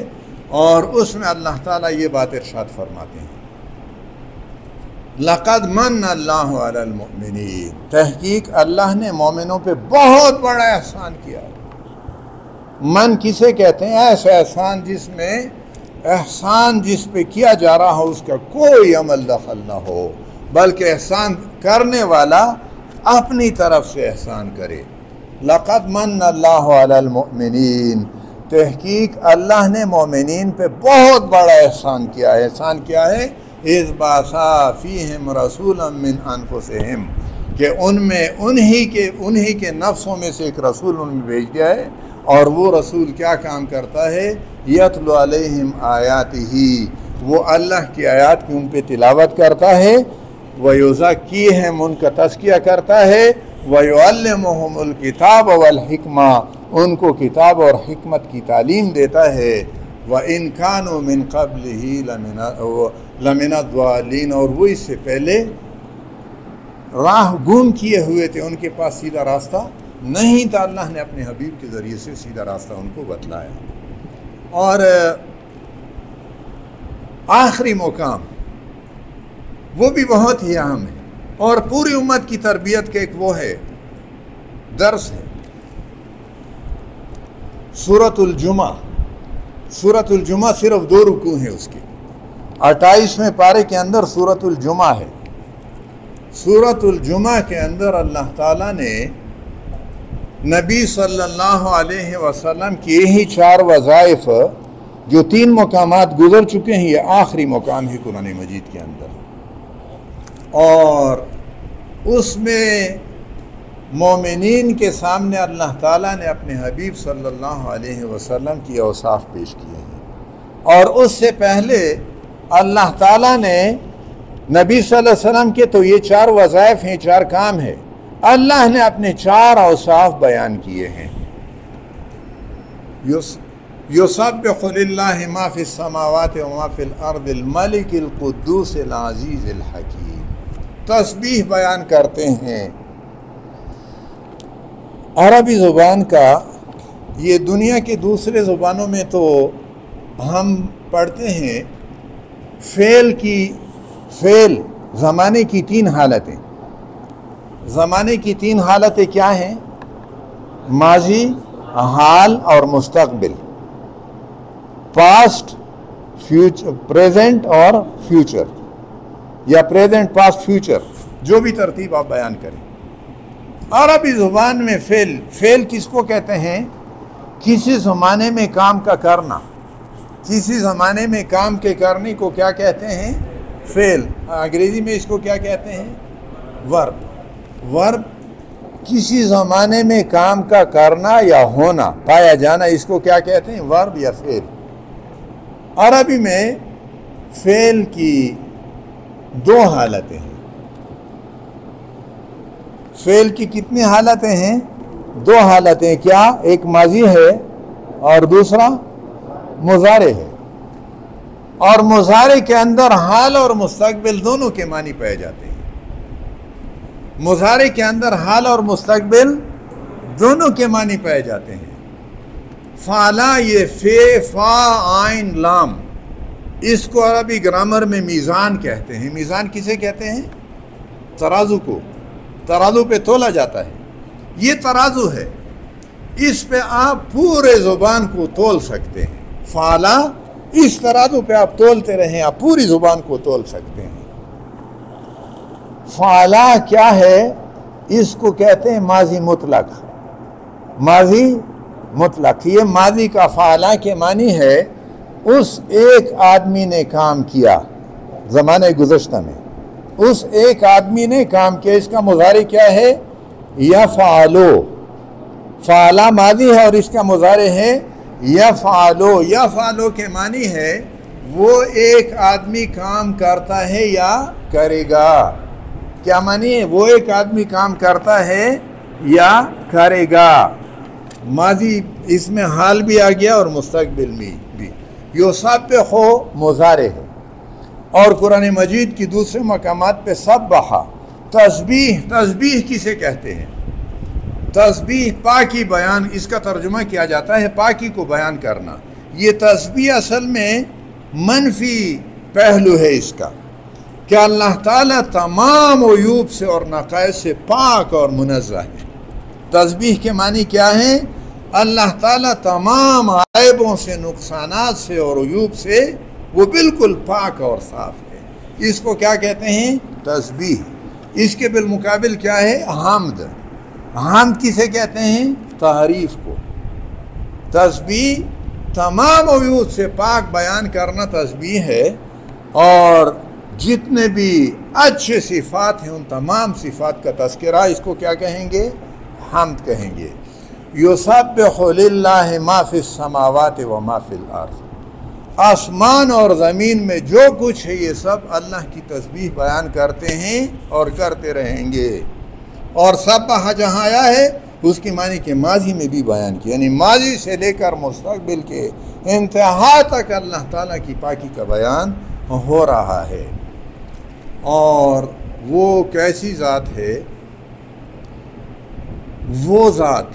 اور اس میں اللہ تعالیٰ یہ بات ارشاد فرماتے ہیں، لَقَدْ مَنَّ اللَّهُ عَلَى الْمُؤْمِنِينَ، تحقیق اللہ نے مومنوں پہ بہت بڑا احسان کیا۔ من کسے کہتے ہیں؟ ایسا احسان جس پہ کیا جا رہا ہو اس کا کوئی عمل دخل نہ ہو، بلکہ احسان کرنے والا اپنی طرف سے احسان کرے۔ لَقَدْ مَنَّ اللَّهُ عَلَى الْمُؤْمِنِينَ، تحقیق اللہ نے مومنین پہ بہت بڑا احسان کیا ہے۔ احسان کیا ہے؟ اِذْ بَعَثَ فِيهِمْ رَسُولًا مِّنْ أَنفُسِهِمْ، کہ ان میں انہی کے نفسوں میں سے ایک رسول ان میں بھیج دیا ہے، اور وہ رسول کیا کام کرتا ہے؟ یتلو علیہم آیاتہ، وہ اللہ کی آیات کی ان پہ تلاوت کرتا ہے، ویزکیہم، ان کا تزکیہ کرتا ہے، ویعلمہم الکتاب والحکمہ، ان کو کتاب اور حکمت کی تعلیم دیتا ہے، وَإِن كَانُوا مِن قَبْلِهِ لَمِنَ الضَّالِّينَ، اور وہ اس سے پہلے راہ گم کیے ہوئے تھے، ان کے پاس سیدھا راستہ نہیں تھا، اللہ نے اپنے حبیب کے ذریعے سے سیدھا راستہ ان کو بتلایا۔ اور آخری مقام وہ بھی بہت ہی اہم ہے اور پوری امت کی تربیت کا ایک وہ ہے، درس ہے، سورۃ الجمعہ۔ سورۃ الجمعہ صرف 2 رکوع ہیں اس کے، 28ویں پارے کے اندر سورۃ الجمعہ ہے۔ سورۃ الجمعہ کے اندر اللہ تعالیٰ نے نبی صلی اللہ علیہ وسلم کی یہی 4 وظائف جو 3 مقامات گزر چکے ہیں، یہ آخری مقام ہے قرآن مجید کے اندر، اور اس میں مومنین کے سامنے اللہ تعالیٰ نے اپنے حبیب صلی اللہ علیہ وسلم کی اوصاف پیش کیے ہیں، اور اس سے پہلے اللہ تعالیٰ نے نبی صلی اللہ علیہ وسلم کے تو یہ 4 وظائف ہیں، 4 کام ہیں، اللہ نے اپنے 4 اوصاف بیان کیے ہیں۔ یسبح للہ ما فی السماوات وما فی الارض الملک القدوس العزیز الحکیم، تسبیح بیان کرتے ہیں۔ عربی زبان کا یہ دنیا کے دوسرے زبانوں میں تو ہم پڑھتے ہیں فعل زمانے کی 3 حالتیں۔ زمانے کی 3 حالتیں کیا ہیں؟ ماضی، حال اور مستقبل، پاسٹ، پریزنٹ اور فیوچر، یا پریزنٹ، پاسٹ، فیوچر، جو بھی ترتیب آپ بیان کریں۔ عربی زبان میں فعل کس کو کہتے ہیں؟ کسی زمانے میں کام کا کرنا، کسی زمانے میں کام کے کرنے کو کیا کہتے ہیں؟ فعل۔ انگریزی میں اس کو کیا کہتے ہیں؟ ورب۔ کسی زمانے میں کام کا کرنا یا ہونا، پایا جانا، اس کو کیا کہتے ہیں؟ ورب یا فعل۔ عربی میں فعل کی 2 حالتیں ہیں۔ فعل کی کتنی حالتیں ہیں؟ 2 حالتیں۔ کیا؟ ایک ماضی ہے اور دوسرا مضارع ہے، اور مضارع کے اندر حال اور مستقبل دونوں کے معنی پائے جاتے ہیں۔ مضارع کے اندر حال اور مستقبل دونوں کے معنی پائے جاتے ہیں۔ فعلا، یہ فا عین لام، اس کو عربی گرامر میں میزان کہتے ہیں۔ میزان کسے کہتے ہیں؟ ترازو کو، ترازو پہ تولا جاتا ہے، یہ ترازو ہے، اس پہ آپ پورے زبان کو تول سکتے ہیں۔ فعلا، اس ترازو پہ آپ تولتے رہیں، آپ پوری زبان کو تول سکتے ہیں۔ فعلا کیا ہے؟ اس کو کہتے ہیں ماضی مطلق۔ ماضی مطلق، یہ ماضی کا فعلا کے معنی ہے اس ایک آدمی نے کام کیا زمانے گزشتہ میں، اس ایک آدمی نے کام کیا، اس کا مضارع کیا ہے؟ یفعلو۔ فعلا ماضی ہے اور اس کا مضارع ہے یفعلو۔ یفعلو کے معنی ہے وہ ایک آدمی کام کرتا ہے یا کرے گا۔ کیا معنی ہے؟ وہ ایک آدمی کام کرتا ہے یا کرے گا۔ ماضی اس میں حال بھی آ گیا اور مستقبل میں بھی. یسبح مضارع ہے اور قرآن مجید کی دوسرے مقامات پہ سبح. تسبیح کسے کہتے ہیں؟ تسبیح پاکی بیان، اس کا ترجمہ کیا جاتا ہے پاکی کو بیان کرنا. یہ تسبیح اصل میں منفی پہلو ہے اس کا کہ اللہ تعالیٰ تمام عیوب سے اور نقائص سے پاک اور منزہ ہے. تسبیح کے معنی کیا ہے؟ اللہ تعالیٰ تمام عیبوں سے، نقصانات سے اور عیوب سے وہ بالکل پاک اور صاف ہے. اس کو کیا کہتے ہیں؟ تسبیح. اس کے بالمقابل کیا ہے؟ حمد. حمد کسے کہتے ہیں؟ تعریف کو. تسبیح تمام عیوب سے پاک بیان کرنا تسبیح ہے، اور جتنے بھی اچھے صفات ہیں ان تمام صفات کا تذکرہ اس کو کیا کہیں گے؟ حمد کہیں گے. یسبح للہ ما فی السماوات و ما فی الارض. آسمان اور زمین میں جو کچھ ہے یہ سب اللہ کی تسبیح بیان کرتے ہیں اور کرتے رہیں گے. اور سبح جہاں آیا ہے اس کی معنی کہ ماضی میں بھی بیان کیا، یعنی ماضی سے لے کر مستقبل کے انتہا تک اللہ تعالیٰ کی پاکی کا بیان ہو رہا ہے. اور وہ کیسی ذات ہے؟ وہ ذات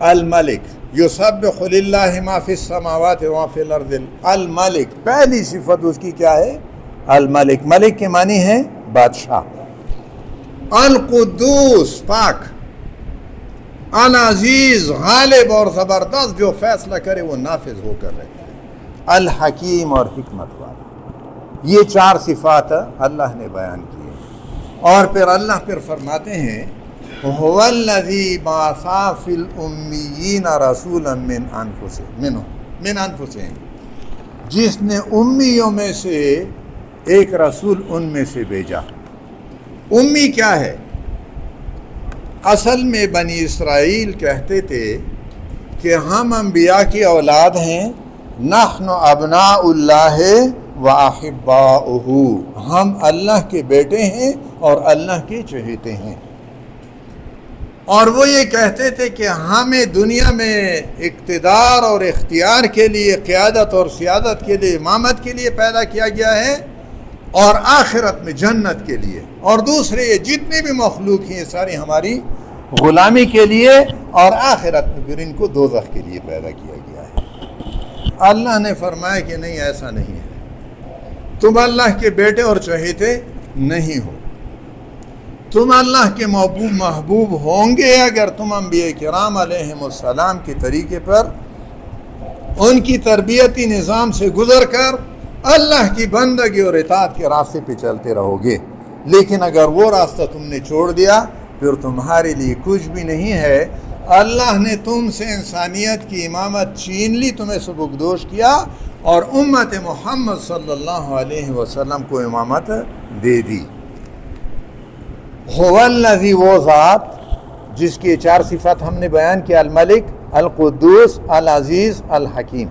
الملک. یسبح للہ ما فی السماوات و ما فی الارض. الملک، پہلی صفت اس کی کیا ہے؟ الملک. ملک کے معنی ہے بادشاہ. القدوس، پاک. العزیز، غالب اور زبردست، جو فیصلہ کرے وہ نافذ ہو کر رہتا ہے. الحکیم، اور حکمت والا. یہ چار صفات اللہ نے بیان کی. اور پھر اللہ پھر فرماتے ہیں هو الذی بعث فی الامیین رسولا من انفسہم، جس نے امیوں میں سے ایک رسول ان میں سے بھیجا. امی کیا ہے؟ اصل میں بنی اسرائیل کہتے تھے کہ ہم انبیاء کی اولاد ہیں. نحن ابناء اللہ و احباؤہ، ہم اللہ کے بیٹے ہیں اور اللہ کے چہیتے ہیں. اور وہ یہ کہتے تھے کہ ہمیں دنیا میں اقتدار اور اختیار کے لیے، قیادت اور سیادت کے لیے، امامت کے لیے پیدا کیا گیا ہے، اور آخرت میں جنت کے لیے. اور دوسرے یہ جتنے بھی مخلوق ہیں ساری ہماری غلامی کے لیے، اور آخرت میں پھر ان کو دوزخ کے لیے پیدا کیا گیا ہے. اللہ نے فرمایا کہ نہیں، ایسا نہیں ہے. تم اللہ کے بیٹے اور چہیتے نہیں ہو. تم اللہ کے محبوب ہوں گے اگر تم انبیاء کرام علیہم السلام کے طریقے پر، ان کی تربیتی نظام سے گزر کر اللہ کی بندگی اور اطاعت کے راستے پہ چلتے رہو گے. لیکن اگر وہ راستہ تم نے چھوڑ دیا پھر تمہارے لیے کچھ بھی نہیں ہے. اللہ نے تم سے انسانیت کی امامت چھین لی، تمہیں سبکدوش کیا، اور امت محمد صلی اللہ علیہ وسلم کو امامت دے دی. هو الذی، وہ ذات جس کی چار صفات ہم نے بیان کیا، الملک، القدوس، العزیز، الحکیم.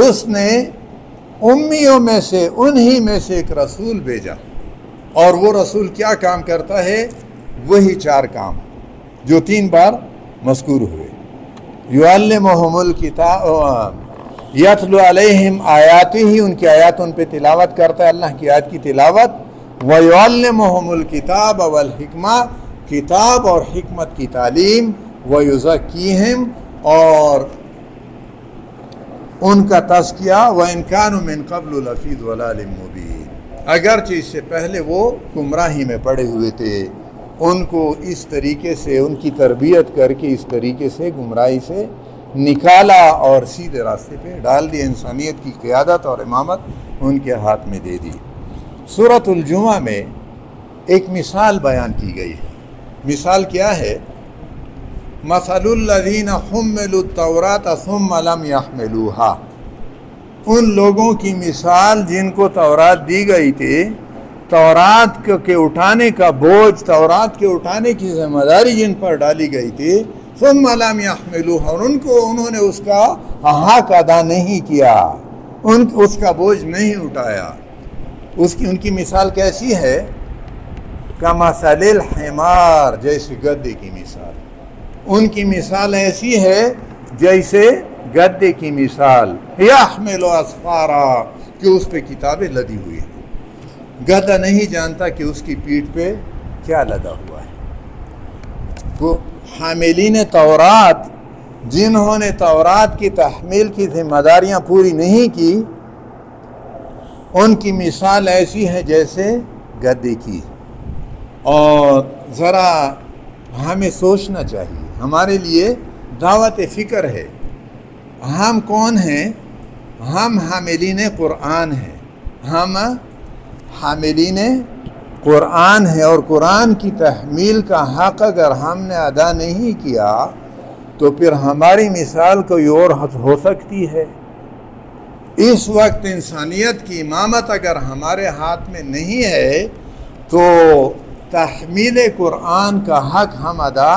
اس نے امیوں میں سے، انہی میں سے ایک رسول بھیجا. اور وہ رسول کیا کام کرتا ہے؟ وہی چار کام جو 3 بار مذکور ہوئے. یعلمہم الکتاب، یتلو علیہم آیاتہ، ان کی آیات ان پہ تلاوت کرتا ہے، اللہ کی آیات کی تلاوت. وَيُعَلِّمُهُمُ الْكِتَابَ وَالْحِكْمَةَ، کتاب اور حکمت کی تعلیم. وَيُزَكِّيهِمْ، اور ان کا تزکیہ. وَإِنْ كَانُوا مِنْ قَبْلُ لَفِي ضَلَالٍ مُبِينٍ، اگرچہ اس سے پہلے وہ گمراہی میں پڑے ہوئے تھے. ان کو اس طریقے سے ان کی تربیت کر کے اس طریقے سے گمراہی سے نکالا اور سیدھے راستے پہ ڈال دیا. انسانیت کی قیادت اور امامت ان کے ہاتھ میں دے دی. سورۃ الجمعہ میں ایک مثال بیان کی گئی ہے. مثال کیا ہے؟ مثل الذین حملوا التوراۃ ثم لم یحملوها، ان لوگوں کی مثال جن کو تورات دی گئی تھی، تورات کے اٹھانے کا بوجھ، تورات کے اٹھانے کی ذمہ داری جن پر ڈالی گئی تھی. ثم لم یحملوها، اور انہوں نے اس کا حق ادا نہیں کیا، اس کا بوجھ نہیں اٹھایا. ان کی مثال کیسی ہے؟ کمثل الحمار، جیسے گدھے کی مثال. ان کی مثال ایسی ہے جیسے گدے کی مثال، یحمل اسفارا، کہ اس پہ کتابیں لدی ہوئی ہیں۔ گدھا نہیں جانتا کہ اس کی پیٹھ پہ کیا لدا ہوا ہے۔ تو حاملین تورات، جنہوں نے تورات کی تحمیل کی ذمہ داریاں پوری نہیں کی، ان کی مثال ایسی ہے جیسے گدے کی۔ اور ذرا ہمیں سوچنا چاہیے، ہمارے لیے دعوت فکر ہے۔ ہم کون ہیں؟ ہم حاملین قرآن ہیں، ہم حاملین قرآن ہیں، اور قرآن کی تحمیل کا حق اگر ہم نے ادا نہیں کیا تو پھر ہماری مثال کوئی اور ہو سکتی ہے۔ اس وقت انسانیت کی امامت اگر ہمارے ہاتھ میں نہیں ہے تو تحمیل قرآن کا حق ہم ادا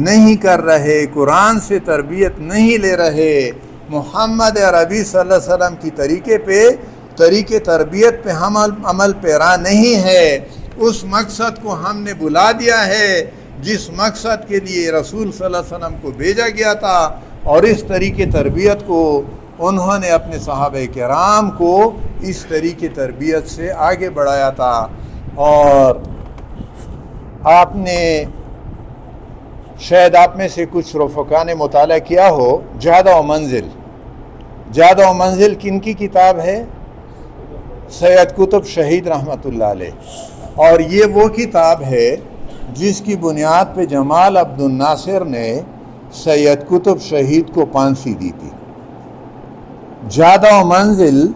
نہیں کر رہے، قرآن سے تربیت نہیں لے رہے، محمد عربی صلی اللہ علیہ وسلم کی طریقے تربیت پہ ہم عمل پیرا نہیں ہے۔ اس مقصد کو ہم نے بلا دیا ہے جس مقصد کے لیے رسول صلی اللہ علیہ وسلم کو بھیجا گیا تھا، اور اس طریقے تربیت کو انہوں نے اپنے صحابہ کرام کو اس طریقے تربیت سے آگے بڑھایا تھا۔ اور آپ نے شاید آپ میں سے کچھ رفقا نے مطالعہ کیا ہو جہاد و منزل۔ جہاد و منزل کن کی کتاب ہے؟ سید قطب شہید رحمۃ اللہ علیہ۔ اور یہ وہ کتاب ہے جس کی بنیاد پہ جمال عبد الناصر نے سید قطب شہید کو پھانسی دی تھی۔ جہاد و منزل،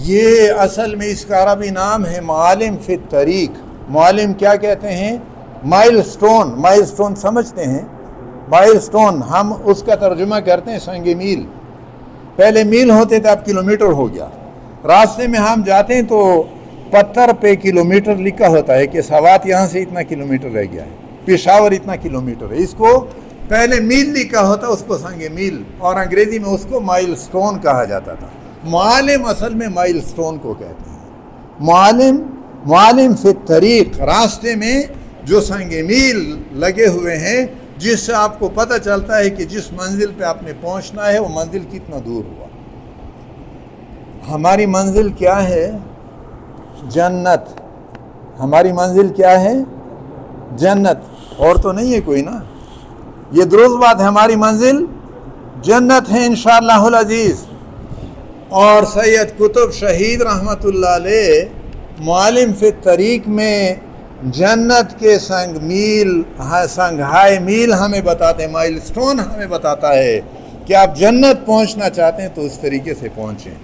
یہ اصل میں اس کا عربی نام ہے معالم فی الطریق۔ معالم کیا کہتے ہیں؟ مائل سٹون۔ مائل سٹون سمجھتے ہیں؟ مائل سٹون ہم اس کا ترجمہ کرتے ہیں سنگ میل۔ پہلے میل ہوتے تھے، اب کلومیٹر ہو گیا۔ راستے میں ہم جاتے ہیں تو پتھر پہ کلومیٹر لکھا ہوتا ہے کہ سوات یہاں سے اتنا کلومیٹر رہ گیا ہے، پشاور اتنا کلومیٹر ہے۔ اس کو پہلے میل لکھا ہوتا، اس کو سنگ میل، اور انگریزی میں اس کو مائل سٹون کہا جاتا تھا۔ معالم اصل میں مائل سٹون کو کہتے ہیں۔ معالم فی الطریق، راستے میں جو سنگ میل لگے ہوئے ہیں جس سے آپ کو پتہ چلتا ہے کہ جس منزل پہ آپ نے پہنچنا ہے وہ منزل کتنا دور ہوا۔ ہماری منزل کیا ہے؟ جنت۔ ہماری منزل کیا ہے؟ جنت۔ اور تو نہیں ہے کوئی نا؟ یہ درست بات ہے، ہماری منزل جنت ہے انشاءاللہ العزیز۔ اور سید قطب شہید رحمۃ اللہ علیہ معالم فی الطریق میں جنت کے سنگ ہائی میل ہمیں بتاتے ہیں، مائل سٹون ہمیں بتاتا ہے کہ آپ جنت پہنچنا چاہتے ہیں تو اس طریقے سے پہنچیں۔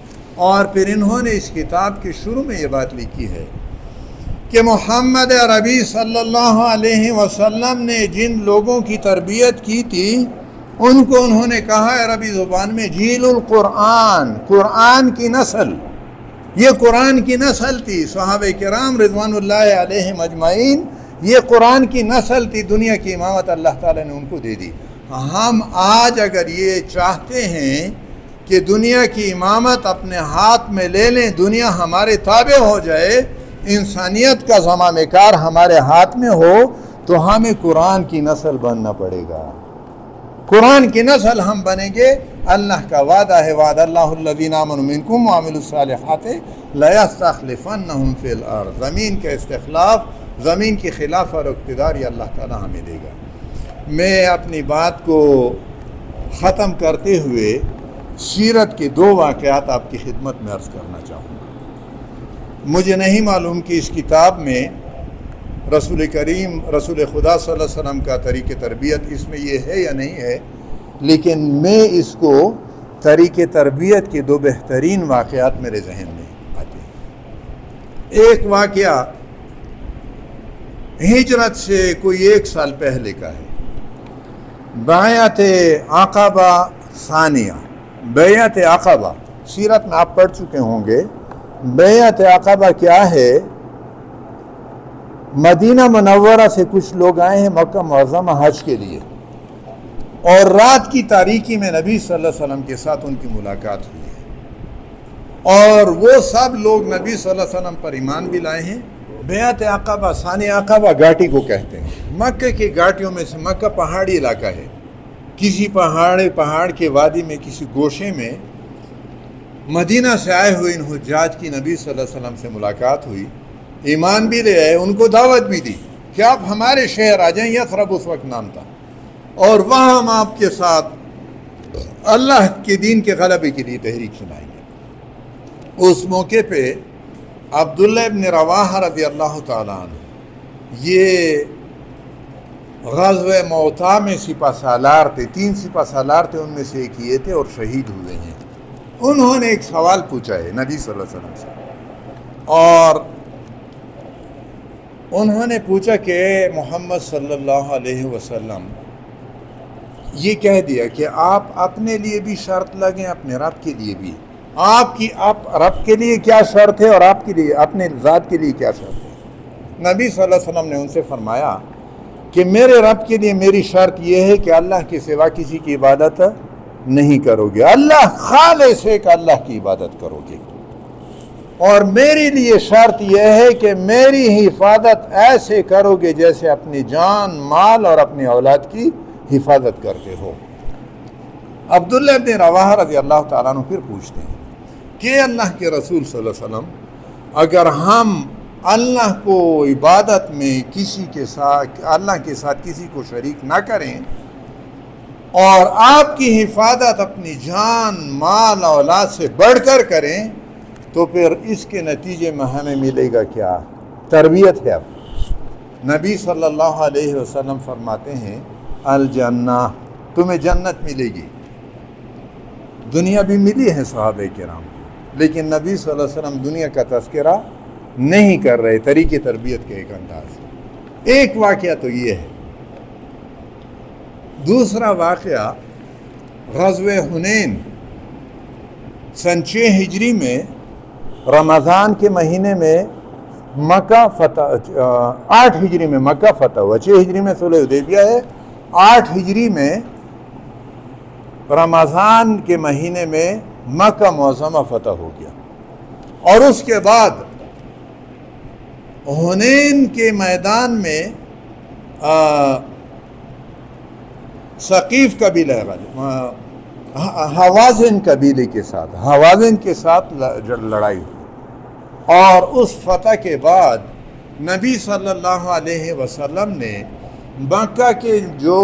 اور پھر انہوں نے اس کتاب کے شروع میں یہ بات لکھی ہے کہ محمد عربی صلی اللہ علیہ وسلم نے جن لوگوں کی تربیت کی تھی ان کو انہوں نے کہا ہے عربی زبان میں جیل القرآن، قرآن کی نسل۔ یہ قرآن کی نسل تھی، صحابہ کرام رضوان اللہ علیہم اجمعین، یہ قرآن کی نسل تھی، دنیا کی امامت اللہ تعالیٰ نے ان کو دے دی۔ ہم آج اگر یہ چاہتے ہیں کہ دنیا کی امامت اپنے ہاتھ میں لے لیں، دنیا ہمارے تابع ہو جائے، انسانیت کا زمام کار ہمارے ہاتھ میں ہو، تو ہمیں قرآن کی نسل بننا پڑے گا۔ قرآن کی نسل ہم بنیں گے، اللہ کا وعدہ ہے، وعد اللہ الذین آمنوا منکم وعملوا الصالحات لیستخلفنہم فی الارض۔ زمین کا استخلاف، زمین کی خلاف اور اقتدار یہ اللہ تعالیٰ ہمیں دے گا۔ میں اپنی بات کو ختم کرتے ہوئے سیرت کے 2 واقعات آپ کی خدمت میں عرض کرنا چاہوں گا۔ مجھے نہیں معلوم کہ اس کتاب میں رسول کریم رسول خدا صلی اللہ علیہ وسلم کا طریق تربیت اس میں یہ ہے یا نہیں ہے، لیکن میں اس کو طریق تربیت کے 2 بہترین واقعات میرے ذہن میں آتے ہیں۔ ایک واقعہ ہجرت سے کوئی 1 سال پہلے کا ہے، بیعت عقبہ ثانیہ۔ بیعت عقبہ سیرت میں آپ پڑھ چکے ہوں گے۔ بیعت عقبہ کیا ہے؟ مدینہ منورہ سے کچھ لوگ آئے ہیں مکہ معظمہ حج کے لیے، اور رات کی تاریکی میں نبی صلی اللہ علیہ وسلم کے ساتھ ان کی ملاقات ہوئی ہے، اور وہ سب لوگ نبی صلی اللہ علیہ وسلم پر ایمان بھی لائے ہیں۔ بیعت عقبہ ثانی عقبہ گھاٹی کو کہتے ہیں، مکہ کی گھاٹیوں میں سے، مکہ پہاڑی علاقہ ہے، کسی پہاڑ کے وادی میں کسی گوشے میں مدینہ سے آئے ہوئے ان حجاج کی نبی صلی اللہ علیہ وسلم سے ملاقات ہوئی، ایمان بھی لے آئے، ان کو دعوت بھی دی کہ آپ ہمارے شہر آ جائیں، یثرب اس وقت نام تھا، اور وہاں ہم آپ کے ساتھ اللہ کے دین کے غلبے کے لیے تحریک چلائیں گے۔ اس موقع پہ عبداللہ ابن رواحہ رضی اللہ تعالیٰ عنہ، یہ غزوہ موطا میں سپہ سالار تھے، 3 سپہ سالار تھے، ان میں سے ایک یہ تھے اور شہید ہوئے ہیں۔ انہوں نے ایک سوال پوچھا ہے نبی صلی اللہ علیہ وسلم سے، اور انہوں نے پوچھا کہ محمد صلی اللہ علیہ وسلم یہ کہہ دیا کہ آپ اپنے لیے بھی شرط لگیں، اپنے رب کے لیے بھی، آپ رب کے لیے کیا شرط ہے اور آپ کے لیے، اپنے ذات کے لیے کیا شرط ہے؟ نبی صلی اللہ علیہ وسلم نے ان سے فرمایا کہ میرے رب کے لیے میری شرط یہ ہے کہ اللہ کے سوا کسی کی عبادت نہیں کرو گے، اللہ خالص ایک اللہ کی عبادت کرو گے، اور میرے لیے شرط یہ ہے کہ میری حفاظت ایسے کرو گے جیسے اپنی جان، مال اور اپنی اولاد کی حفاظت کرتے ہو۔ عبداللہ ابن رواحہ رضی اللہ تعالیٰ عنہ پھر پوچھتے ہیں کہ اللہ کے رسول صلی اللہ علیہ وسلم، اگر ہم اللہ کو عبادت میں اللہ کے ساتھ کسی کو شریک نہ کریں اور آپ کی حفاظت اپنی جان، مال، اولاد سے بڑھ کر کریں، تو پھر اس کے نتیجے میں ہمیں ملے گا کیا؟ تربیت ہے۔ اب نبی صلی اللہ علیہ وسلم فرماتے ہیں الجنہ، تمہیں جنت ملے گی۔ دنیا بھی ملی ہے صحابہ کرام کو، لیکن نبی صلی اللہ علیہ وسلم دنیا کا تذکرہ نہیں کر رہے، طریق تربیت کے ایک انداز۔ ایک واقعہ تو یہ ہے۔ دوسرا واقعہ غزوہ حنین سن 6 ہجری میں رمضان کے مہینے میں مکہ فتح، 8 ہجری میں مکہ فتح ہوا، 6 ہجری میں صلح حدیبیہ ہے، 8 ہجری میں رمضان کے مہینے میں مکہ معظمہ فتح ہو گیا، اور اس کے بعد حنین کے میدان میں ثقیف قبیلہ حوازن قبیلے کے ساتھ لڑائی ہوئی، اور اس فتح کے بعد نبی صلی اللہ علیہ وسلم نے مکہ کے جو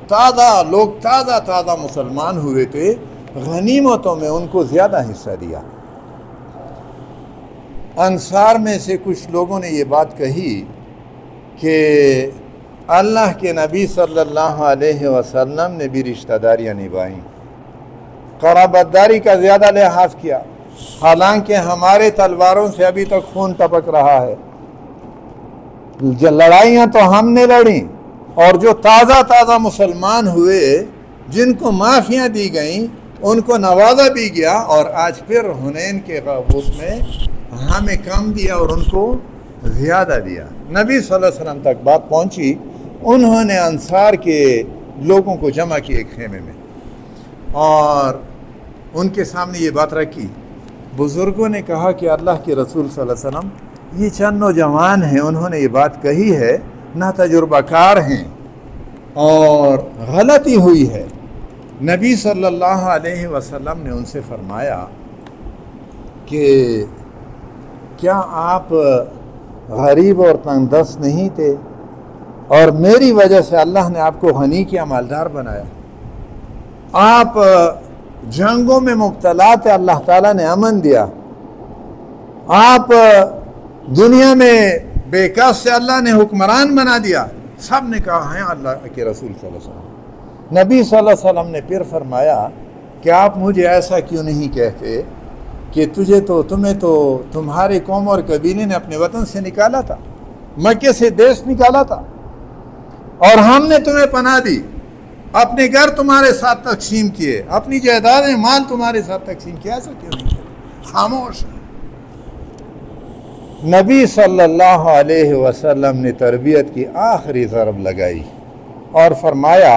تازہ مسلمان ہوئے تھے، غنیمتوں میں ان کو زیادہ حصہ دیا۔ انصار میں سے کچھ لوگوں نے یہ بات کہی کہ اللہ کے نبی صلی اللہ علیہ وسلم نے بھی رشتہ داریاں نبھائیں، قرابت داری کا زیادہ لحاظ کیا، حالانکہ ہمارے تلواروں سے ابھی تک خون ٹپک رہا ہے، لڑائیاں تو ہم نے لڑیں، اور جو تازہ مسلمان ہوئے جن کو معافیاں دی گئیں ان کو نوازا بھی گیا، اور آج پھر حنین کے غزوہ میں ہمیں کم دیا اور ان کو زیادہ دیا۔ نبی صلی اللہ علیہ وسلم تک بات پہنچی، انہوں نے انصار کے لوگوں کو جمع کیا ایک خیمے میں، اور ان کے سامنے یہ بات رکھی۔ بزرگوں نے کہا کہ اللہ کے رسول صلی اللہ علیہ وسلم، یہ چند نوجوان ہیں، انہوں نے یہ بات کہی ہے، نہ تجربہ کار ہیں اور غلطی ہوئی ہے۔ نبی صلی اللہ علیہ وسلم نے ان سے فرمایا کہ کیا آپ غریب اور تنگ دست نہیں تھے، اور میری وجہ سے اللہ نے آپ کو غنی کیا، مالدار بنایا؟ آپ جنگوں میں مبتلا تھے، اللہ تعالیٰ نے امن دیا۔ آپ دنیا میں بے کس سے اللہ نے حکمران بنا دیا۔ سب نے کہا ہے اللہ کے رسول صلی اللہ علیہ وسلم۔ نبی صلی اللہ علیہ وسلم نے پھر فرمایا کہ آپ مجھے ایسا کیوں نہیں کہتے کہ تمہیں تو تمہارے قوم اور قبیلے نے اپنے وطن سے نکالا تھا، مکے سے دیش نکالا تھا، اور ہم نے تمہیں پناہ دی، اپنے گھر تمہارے ساتھ تقسیم کیے، اپنی جائیدادیں مال تمہارے ساتھ تقسیم کیا، ایسا کیوں نہیں کیا؟ خاموش۔ نبی صلی اللہ علیہ وسلم نے تربیت کی آخری ضرب لگائی اور فرمایا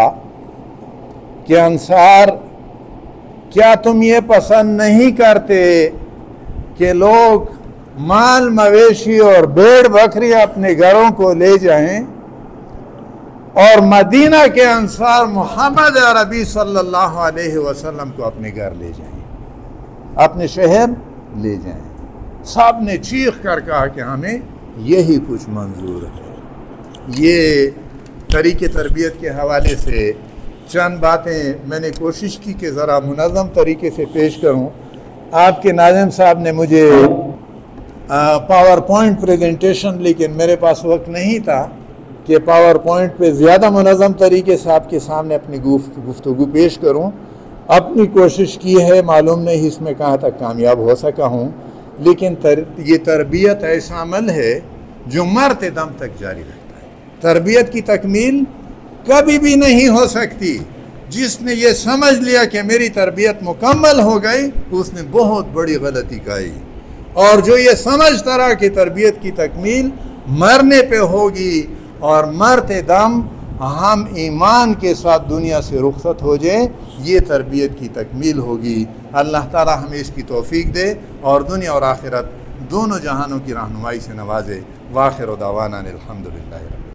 کہ انصار، کیا تم یہ پسند نہیں کرتے کہ لوگ مال مویشی اور بھیڑ بکری اپنے گھروں کو لے جائیں اور مدینہ کے انصار محمد عربی صلی اللہ علیہ وسلم کو اپنے گھر لے جائیں، اپنے شہر لے جائیں۔ سب نے چیخ کر کہا کہ ہمیں یہی کچھ منظور ہے۔ یہ طریقے تربیت کے حوالے سے چند باتیں میں نے کوشش کی کہ ذرا منظم طریقے سے پیش کروں۔ آپ کے ناظم صاحب نے مجھے پاور پوائنٹ پریزنٹیشن، لیکن میرے پاس وقت نہیں تھا کہ پاور پوائنٹ پہ زیادہ منظم طریقے سے آپ کے سامنے اپنی گفتگو پیش کروں۔ اپنی کوشش کی ہے، معلوم نہیں اس میں کہاں تک کامیاب ہو سکا ہوں، لیکن یہ تربیت ایسا عمل ہے جو مرتے دم تک جاری رہتا ہے۔ تربیت کی تکمیل کبھی بھی نہیں ہو سکتی۔ جس نے یہ سمجھ لیا کہ میری تربیت مکمل ہو گئی، اس نے بہت بڑی غلطی کی۔ اور جو یہ سمجھتا رہا کہ تربیت کی تکمیل مرنے پہ ہوگی اور مرتے دم ہم ایمان کے ساتھ دنیا سے رخصت ہو جائیں، یہ تربیت کی تکمیل ہوگی۔ اللہ تعالی ہمیں اس کی توفیق دے اور دنیا اور آخرت دونوں جہانوں کی رہنمائی سے نوازے۔ وآخر دعوانا الحمدللہ۔